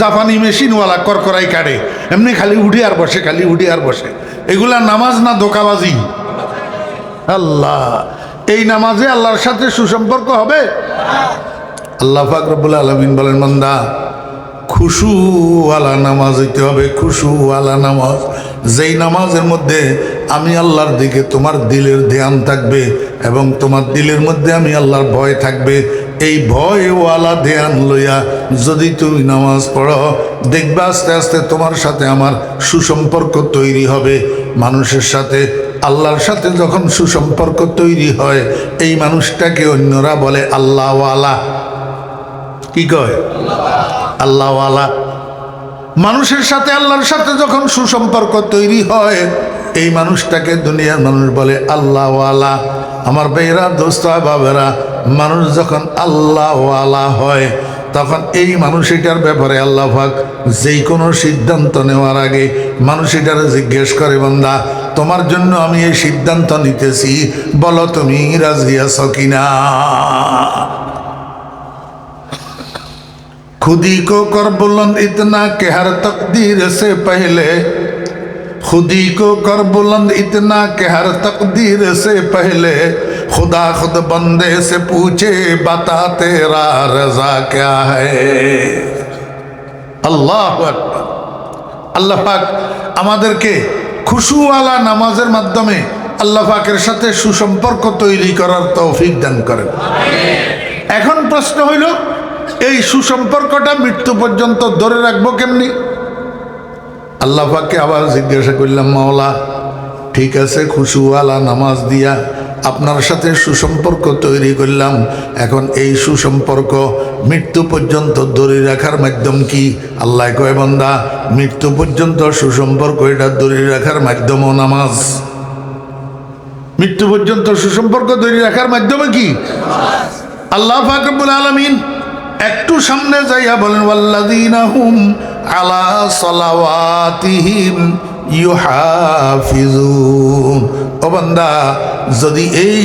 জাপানি মেশিনওয়ালা, করকরাই কাটে, এমনি খালি উঠে আর বসে, খালি উঠে আর বসে। এগুলা নামাজ না ধোঁকাবাজি? আল্লাহ, এই নামাজে আল্লাহর সাথে সুসম্পর্ক হবে? আল্লাহ পাক রব্বুল আলামিন বলেন, বান্দা খুশুওয়ালা নামাজ হইতে হবে, খুশুওয়ালা নামাজ, যেই নামাজের মধ্যে আমি আল্লাহর দিকে তোমার দিলের ধ্যান থাকবে এবং তোমার দিলের মধ্যে আমি আল্লাহর ভয় থাকবে। এই ভয়ওয়ালা ধ্যান লইয়া যদি তুমি নামাজ পড়ো, দেখবে আস্তে আস্তে তোমার সাথে আমার সুসম্পর্ক তৈরি হবে। মানুষের সাথে আল্লাহর সাথে যখন সুসম্পর্ক তৈরি হয়, এই মানুষটাকে অন্যরা বলে আল্লাহওয়ালা। কি কয়? আল্লাহওয়ালা। মানুষের সাথে আল্লাহর সাথে যখন সুসম্পর্ক তৈরি হয়, এই মানুষটাকে দুনিয়ার মানুষ বলে আল্লাহওয়ালা। আমার ভাইয়েরা, দোস্ত বাবেরা, মানুষ যখন আল্লাহওয়ালা হয়, তখন এই মানুষ এটার ব্যাপারে আল্লাহ পাক যেই কোনো সিদ্ধান্ত নেওয়ার আগে মানুষ এটার জিজ্ঞেস করে, বান্দা তোমার জন্য আমি এই সিদ্ধান্ত নিতেছি, বলো তুমি রাজি আছো কিনা? खुदी को कर बुलंद इतना कि हर तकदीर से पहले, खुदी को कर बुलंद इतना कि हर तकदीर से पहले खुदा खुद बंदे से पूछे बता तेरा रजा क्या है। আল্লাহু আকবার। আল্লাহ পাক আমাদেরকে খুশুওয়ালা নামাজের মাধ্যমে আল্লাহ পাকের সাথে সুসম্পর্ক তৈরি করার তৌফিক দান করেন। এখন প্রশ্ন হইল, এই সুসম্পর্কটা মৃত্যু পর্যন্ত ধরে রাখবো কেমনি? আল্লাহ পাককে আবার জিজ্ঞাসা করলাম, মাওলা ঠিক আছে, খুশুওয়ালা নামাজ দিয়া আপনার সাথে সুসম্পর্ক তৈরি করলাম, এখন এই সুসম্পর্ক মৃত্যু পর্যন্ত ধরে রাখার মাধ্যম কি? আল্লাহ কয়, বান্দা মৃত্যু পর্যন্ত সুসম্পর্ক এটা ধরে রাখার মাধ্যমও নামাজ। মৃত্যু পর্যন্ত সুসম্পর্ক ধরে রাখার মাধ্যমে কি? আল্লাহ পাক রব্বুল আলামিন একটু সামনে যাইয়া বলেন, ওয়াল্লাযীনা হুম আলা সালাওয়াতিহিম ইউহাফিজুন। ও বান্দা, যদি এই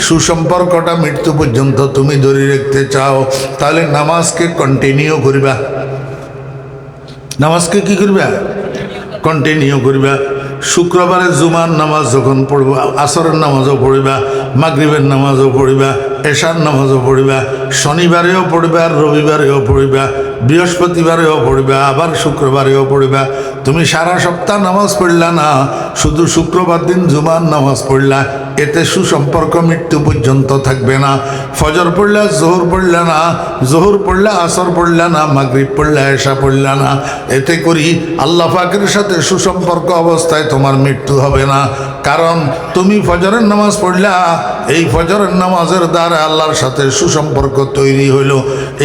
সুসম্পর্কটা মৃত্যু পর্যন্ত তুমি ধরে রাখতে চাও, তাহলে নামাজকে কন্টিনিউ করিবা। নামাজকে কি করবা? কন্টিনিউ করিবা। শুক্রবারে জুমার নামাজ যখন পড়বা, আসরের নামাজও পড়িবা, মাগরিবের নামাজও পড়িবা, এশার নামাজও পড়িবা, শনিবারেও পড়িবা, রবিবারেও পড়িবা, বৃহস্পতিবারেও পড়িবা, আবার শুক্রবারেও পড়িবা। তুমি সারা সপ্তাহ নামাজ পড়লা না, শুধু শুক্রবার দিন জুমার নামাজ পড়লা, এতে সুসম্পর্ক মৃত্যু পর্যন্ত থাকবে না। ফজর পড়লা, জোহর পড়লা না, জোহর পড়লা, আসর পড়লা না, মাগরিব পড়লা, এশা পড়লা না, এতে করি আল্লাহ পাকের সাথে সুসম্পর্ক অবস্থায় তোমার মৃত্যু হবে না। কারণ তুমি ফজরের নামাজ পড়লা, এই ফজরের নামাজের দ্বারা আল্লাহর সাথে সুসম্পর্ক তৈরি হইল,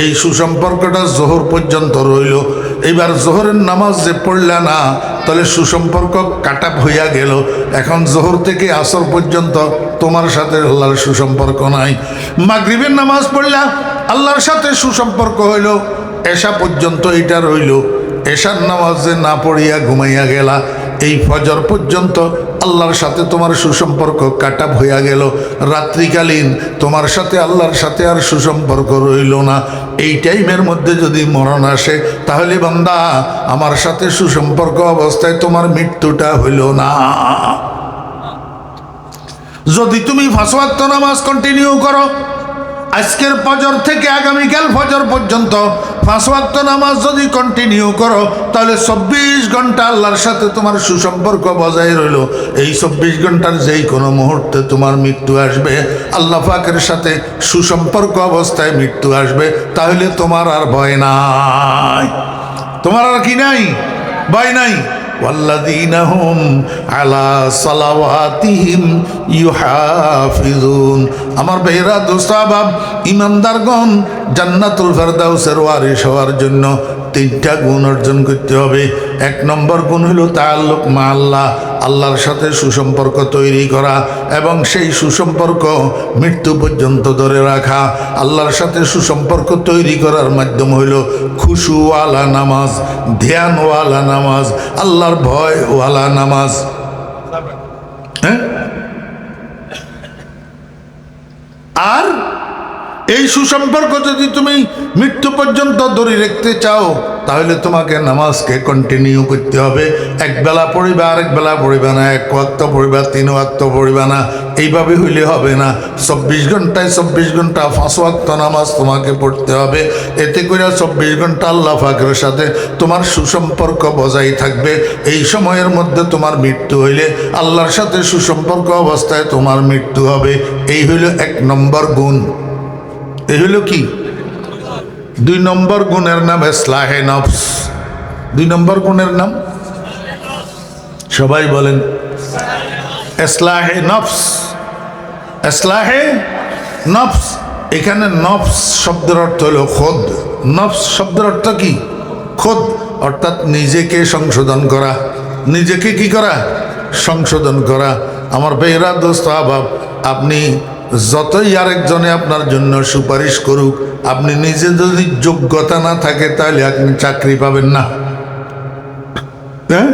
এই সুসম্পর্কটা জোহর পর্যন্ত রইল। এবার জোহরের নামাজ যে পড়লা না, তাহলে সুসম্পর্ক কাটাপ হইয়া গেল। এখন জোহর থেকে আসর পর্যন্ত তোমার সাথে আল্লাহর সুসম্পর্ক নাই। মাগরিবের নামাজ পড়লা, আল্লাহর সাথে সুসম্পর্ক হইল, এশা পর্যন্ত এটা রইল। এশার নামাজ যে না পড়িয়া ঘুমাইয়া গেলা, এই ফজর পর্যন্ত আল্লাহর সাথে তোমার সুসম্পর্ক কাটাপ হইয়া গেল। রাত্রিকালীন তোমার সাথে আল্লাহর সাথে আর সুসম্পর্ক রইল না। এই টাইমের মধ্যে যদি মরণ আসে, তাহলে বান্দা আমার সাথে সুসম্পর্ক অবস্থায় তোমার মৃত্যুটা হইল না। যদি তুমি 5 ওয়াক্ত নামাজ কন্টিনিউ করো, আজকের ফজর থেকে আগামীকাল ফজর পর্যন্ত 5 ওয়াক্ত নামাজ যদি কন্টিনিউ করো, তাহলে 24 ঘন্টা আল্লাহর সাথে তোমার সুসম্পর্ক বজায় রইল। এই 24 ঘন্টার যেই কোনো মুহূর্তে তোমার মৃত্যু আসবে, আল্লাহ পাকের সাথে সুসম্পর্ক অবস্থায় মৃত্যু আসবে, তাহলে তোমার আর ভয় নাই। তোমার আর কি নাই? ভয় নাই। والذين هم على صلواتهم يحافظون। আমার ভাইরা, দোস্ত, বাপ, ইমানদারগণ জান্নাতুল ফেরদাউসের ওয়ারিস হওয়ার জন্য তিনটা গুণ অর্জন করতে হবে। এক নম্বর গুণ হলো তাআল্লুক মা আল্লাহ, আল্লাহর সাথে সুসম্পর্ক তৈরি করা এবং সেই সুসম্পর্ক মৃত্যু পর্যন্ত ধরে রাখা। আল্লাহর সাথে সুসম্পর্ক তৈরি করার মাধ্যম হইল খুশুওয়ালা নামাজ, ধ্যানওয়ালা নামাজ, আল্লাহর ভয়ওয়ালা নামাজ। হ্যাঁ, আর এই সুসম্পর্ক যদি তুমি মৃত্যু পর্যন্ত ধরে রাখতে চাও তাহলে তোমাকে নামাজকে কন্টিনিউ করতে হবে। এক বেলা পড়িবা, আরেক বেলা পড়িবা না, এক ওয়াক্ত পড়িবা, 3 ওয়াক্ত পড়িবা না, এইভাবে হইলে হবে না। 24 ঘন্টায় 24 ঘন্টা 5 ওয়াক্ত নামাজ তোমাকে পড়তে হবে। এতে করে 24 ঘন্টা আল্লাহ পাকের সাথে তোমার সুসম্পর্ক বজায় থাকবে। এই সময়ের মধ্যে তোমার মৃত্যু হইলে আল্লাহর সাথে সুসম্পর্ক অবস্থায় তোমার মৃত্যু হবে। এই হইল 1 নম্বর গুণ। এই হইল কি? 2 নম্বর গুণের নাম ইসলাহে নফস। 2 নম্বর গুণের নাম সবাই বলেন ইসলাহে নফস। ইসলাহে নফস, এখানে নফস শব্দের অর্থ হলো খোদ। নফস শব্দের অর্থ কি? খোদ, অর্থাৎ নিজেকে সংশোধন করা। নিজেকে কি করা? সংশোধন করা। আমার ভাইরা, দোস্ত, আহবাব, আপনি যতই আরেকজনে আপনার জন্য সুপারিশ করুক, আপনি নিজে যদি যোগ্যতা না থাকে তাহলে আপনি চাকরি পাবেন না। হ্যাঁ,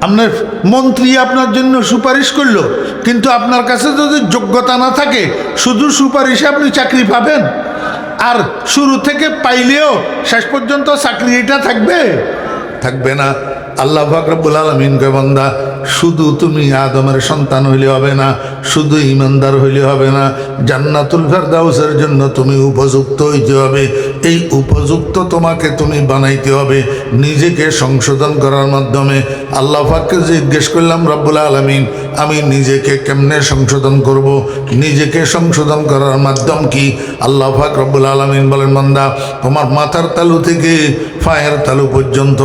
আপনার মন্ত্রী আপনার জন্য সুপারিশ করলো, কিন্তু আপনার কাছে যদি যোগ্যতা না থাকে শুধু সুপারিশে আপনি চাকরি পাবেন? আর শুরু থেকে পাইলেও শেষ পর্যন্ত চাকরিটা থাকবে? থাকবে না। আল্লাহ পাক রব্বুল আলামিন কয়, বান্দা শুধু তুমি আদমের সন্তান হইলে হবে না, শুধু ইমানদার হইলে হবে না, জান্নাতুল ফেরদাউসের জন্য তুমি উপযুক্ত হইতে হবে। এই উপযুক্ত তোমাকে তুমি বানাইতে হবে নিজেকে সংশোধন করার মাধ্যমে। আল্লাহ পাককে জিজ্ঞেস করলাম, রব্বুল আলামিন আমি নিজেকে কেমনে সংশোধন করব? নিজেকে সংশোধন করার মাধ্যম কি? আল্লাহ পাক রব্বুল আলামিন বলেন, বান্দা তোমার মাথার তালু থেকে পায়ের তালু পর্যন্ত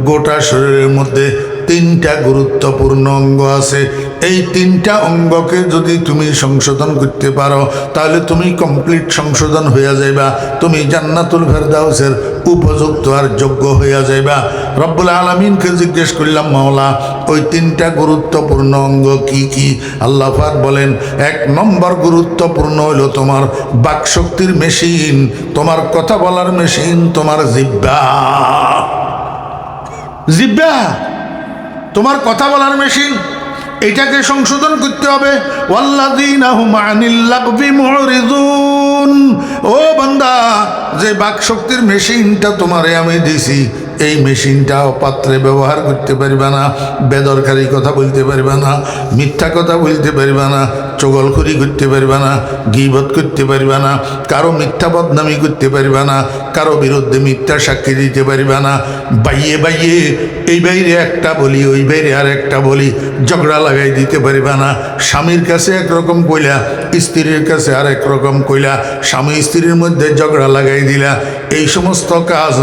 গোটা শরীরের মধ্যে 3টা গুরুত্বপূর্ণ অঙ্গ আছে। এই 3টা অঙ্গকে যদি তুমি সংশোধন করতে পারো তাহলে তুমি কমপ্লিট সংশোধন হইয়া যাইবা, তুমি জান্নাতুল ফেরদাউসের উপযুক্ত আর যোগ্য হইয়া যাইবা। রব্বুল আলামিনকে জিজ্ঞেস করলাম, মাওলা ওই 3টা গুরুত্বপূর্ণ অঙ্গ কি কি? আল্লাহ পাক বলেন, 1 নম্বর গুরুত্বপূর্ণ হলো তোমার বাকশক্তির মেশিন, তোমার কথা বলার মেশিন, তোমার জিহ্বা। জিহ্বা তোমার কথা বলার মেশিন, এটাকে সংশোধন করতে হবে। ওয়াল্লাযীনা হুম আনিল লাগবি মুরিদুন। ও বান্দা, যে বাকশক্তির মেশিনটা তোমারে আমি দিছি, এই মেশিনটা অপাত্রে ব্যবহার করতে পারবে না, বেদরকারি কথা বলতে পারবে না, মিথ্যা কথা বলতে পারবে না, চগলখড়ি করতে পারবে না, গীবত করতে পারবে না, কারো মিথ্যা বদনামি করতে পারবে না, কারো বিরুদ্ধে মিথ্যা সাক্ষী দিতে পারবে না। বাইয়ে বাইয়ে এই বাইরে একটা বলি, ওই বাইরে আর একটা বলি, ঝগড়া লাগাই দিতে পারবে না। স্বামীর কাছে একরকম কইলা, স্ত্রীর কাছে আর একরকম কইলা, স্বামী স্ত্রীর মধ্যে ঝগড়া লাগাই দিলা। এই সমস্ত কাজ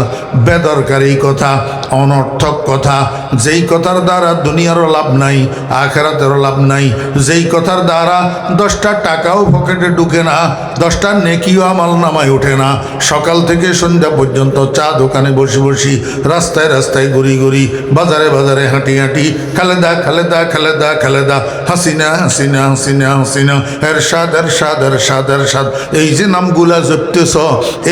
বেদরকারি কথা, অনর্থক কথা, যেই কথার দ্বারা দুনিয়ারও লাভ নাই, আখিরাতেরও লাভ নাই, যেই কথার দ্বারা 10টা টাকাও পকেটে ঢুকে না, 10টা নেকিও আমল নামায় ওঠে না। সকাল থেকে সন্ধ্যা পর্যন্ত চা দোকানে বসে বসি, রাস্তায় রাস্তায় ঘুরি ঘুরি, বাজারে বাজারে হাঁটি হাঁটি, খালেদা খালেদা খালেদা খালেদা, হাসিনা হাসিনা হাসিনা হাসিনা, এরশাদ এরশাদ এরশাদ এরশাদ, এই যে নামগুলা জপতেছ,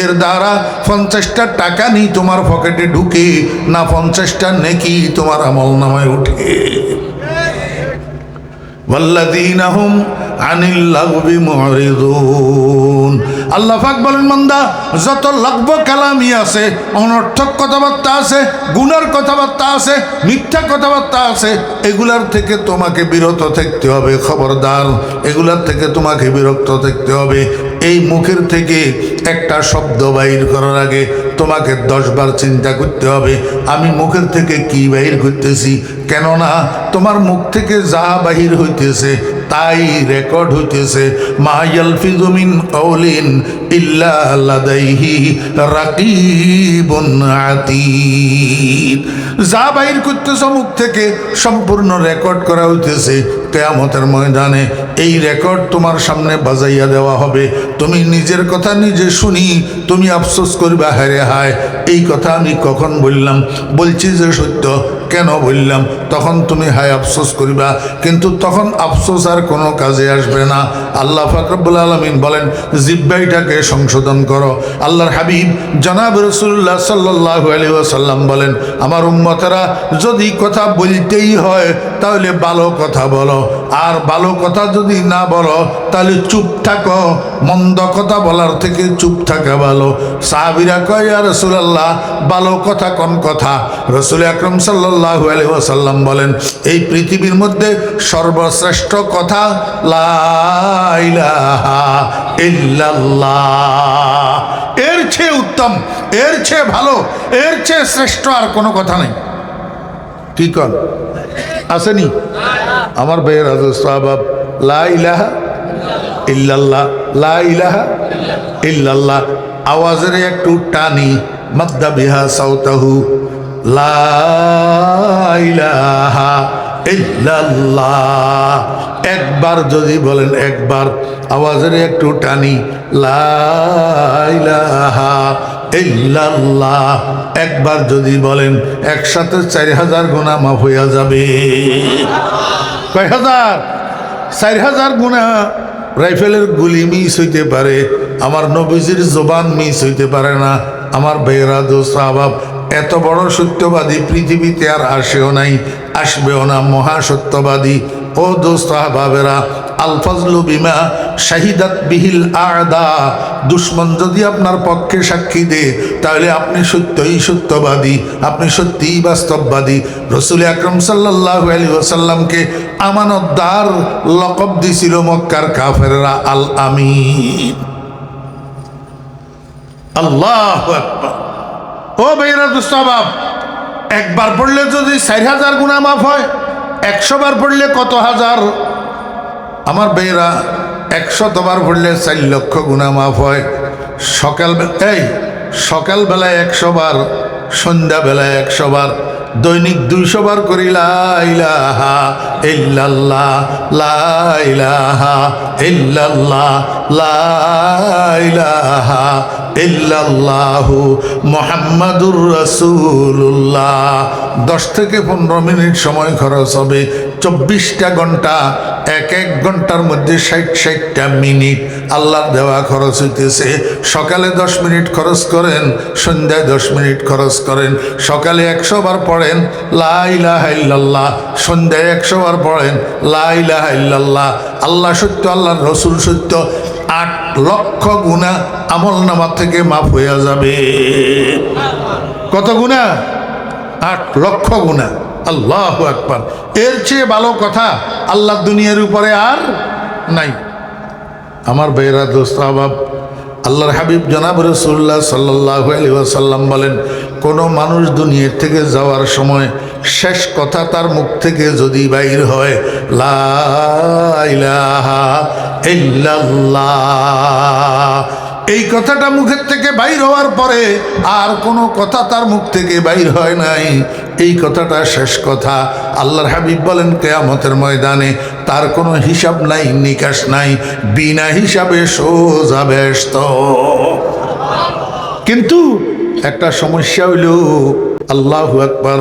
এর দ্বারা 50টা টাকা নেই তোমার পকেটে ঢুকে না, 50টা নেকি তোমার আমল নামায় উঠে। ওয়াল্লাযীনা হুম আনিল লাগবি মুরিদুন। আল্লাহ পাক বলেন, বান্দা যত লাগব কালামি আছে, অনর্থক কথাবার্তা আছে, গুনার কথাবার্তা আছে, মিথ্যা কথাবার্তা আছে, এগুলার থেকে তোমাকে বিরত থাকতে হবে। খবরদার, এগুলার থেকে তোমাকে বিরক্ত থাকতে হবে। এই মুখের থেকে একটা শব্দ বাইর করার আগে তোমাকে 10 বার চিন্তা করতে হবে, আমি মুখের থেকে কি বাইর করতেছি, কেননা তোমার মুখ থেকে যা বাহির হইতেছে তাই রেকর্ড হইতেছে। মা ইয়ালফিযু মিন কাওলিন ইল্লা লাদাইহি রাকিবুন আতীদ। যা বাহির করতেছ মুখ থেকে সম্পূর্ণ রেকর্ড করা হইতেছে। কিয়ামতের ময়দানে এই রেকর্ড তোমার সামনে বাজাইয়া দেওয়া হবে। তুমি নিজের কথা নিজে শুনি তুমি আফসোস করবা, হায় হায় এই কথা আমি কখন বললাম, বলছি যে সত্য, কেন বললাম? তখন তুমি হায় আফসোস করিবা, কিন্তু তখন আফসোস আর কোনো কাজে আসবে না। আল্লাহ পাক রব্বুল আলামিন বলেন জিহ্বাটাকে সংশোধন করো। আল্লাহর হাবিব জনাব রাসূলুল্লাহ সাল্লাল্লাহু আলাইহি ওয়াসাল্লাম বলেন আমার উম্মতেরা যদি কথা বলতেই হয় তাহলে ভালো কথা বলো, আর ভালো কথা যদি না বলো তাহলে চুপ থাকো। মন্দ কথা বলার থেকে চুপ থাকা ভালো। সাহাবীরা কয় ইয়া রাসূলুল্লাহ ভালো কথা কোন কথা? রাসূল আকরাম সাল্লাল্লাহু আলাইহি ওয়াসাল্লাম বলেন এই পৃথিবীর মধ্যে সর্বশ্রেষ্ঠ কথা লা ইলাহা ইল্লাল্লাহ। এর চেয়ে উত্তম, এর চেয়ে ভালো, এর চেয়ে শ্রেষ্ঠ আর কোনো কথা নেই। কি কর আসেনি আমার ভাইয়ের সাহাব? লা ইলাহা ইল্লাল্লাহ, লা ইলাহা ইল্লাল্লাহ। আওয়াজের একটু টানি, মাদ্দা বিহা সাউতাহু, লা ইলাহা ইল্লাল্লাহ। একবার যদি বলেন, একবার আওয়াজের একটু টানি, লা ইলাহা ইল্লাল্লাহ। একবার যদি বলেন একসাথে 4000 গুনাহ মাফ হইয়া যাবে। কয় হাজার? 4000 গুনাহ। রাইফেলের গুলি মিস হইতে পারে, আমার নবীজির জবান মিস হইতে পারে না। আমার ভাইয়েরা দোস্ত আহবাব, এত বড় সত্যবাদী পৃথিবীতে আর আসেও নাই, আসবেও না, মহা সত্যবাদী। ও দোস্ত আহবাবেরা, আল ফজলু বিমা শাহিদাত বিহিল আদা। দুশ্মন যদি আপনার পক্ষে সাক্ষী দে তাহলে আপনি সত্যই সত্যবাদী, আপনি সত্যিই বাস্তববাদী। রাসূল আকরাম সাল্লাল্লাহু আলাইহি ওয়াসাল্লামকে আমানতদার লকব দিছিল মক্কার কাফেররা আল আমিন। আল্লাহু আকবার। ও ভাইরা দোস্ত আহবাব, একবার পড়লে যদি 4000 গুনাহ মাফ হয়, 100 বার পড়লে কত হাজার? আমার ভাইরা 100 বার পড়লে 4 লক্ষ গুনাহ মাফ হয়। সকালবেলায় 100 বার, সন্ধ্যাবেলায় 100 বার, দৈনিক 200 বার করি লা ইলাহা ইল্লাল্লাহ, লা ইলাহা ইল্লাল্লাহ, লা ইলাহা ইল্লাল্লাহু মুহাম্মাদুর রাসূলুল্লাহ। 10 থেকে 15 মিনিট সময় খরচ হবে। 24টা ঘন্টা, এক ঘন্টার মধ্যে 60টা মিনিট আল্লাহর দেওয়া খরচ হইতেছে। সকালে 10 মিনিট খরচ করেন, সন্ধ্যায় 10 মিনিট খরচ করেন। সকালে 100 বার পড়েন লা ইলাহা ইল্লাল্লাহ, সন্ধ্যায় 100 বার পড়েন লা ইলাহা ইল্লাল্লাহ। আল্লাহ সত্য, আল্লাহর রসুল সত্য, 8 লক্ষ গুনাহ আমল নামা থেকে মাফ হইয়া যাবে। কত গুনাহ? 8 লক্ষ গুনাহ। আল্লাহু আকবার। এর চেয়ে ভালো কথা আল্লাহ দুনিয়ার উপরে আর নাই। আমার ভাইরা দোস্ত আহবাব, আল্লাহর হাবিব জনাব রাসূলুল্লাহ সাল্লাল্লাহু আলাইহি ওয়াসাল্লাম বলেন কোনো মানুষ দুনিয়ার থেকে যাওয়ার সময় শেষ কথা তার মুখ থেকে যদি বাইর হয় লা ইলাহা ইল্লাল্লাহ, এই কথাটা মুখের থেকে বাইর হওয়ার পরে আর কোনো কথা তার মুখ থেকে বাইর হয় নাই, এই কথাটা শেষ কথা। আল্লাহর হাবিব বলেন কিয়ামতের ময়দানে তার কোনো হিসাব নাই, নিকাশ নাই, বিনা হিসাবে সোজা বেহেশত। কিন্তু একটা সমস্যা হইল, আল্লাহু আকবার,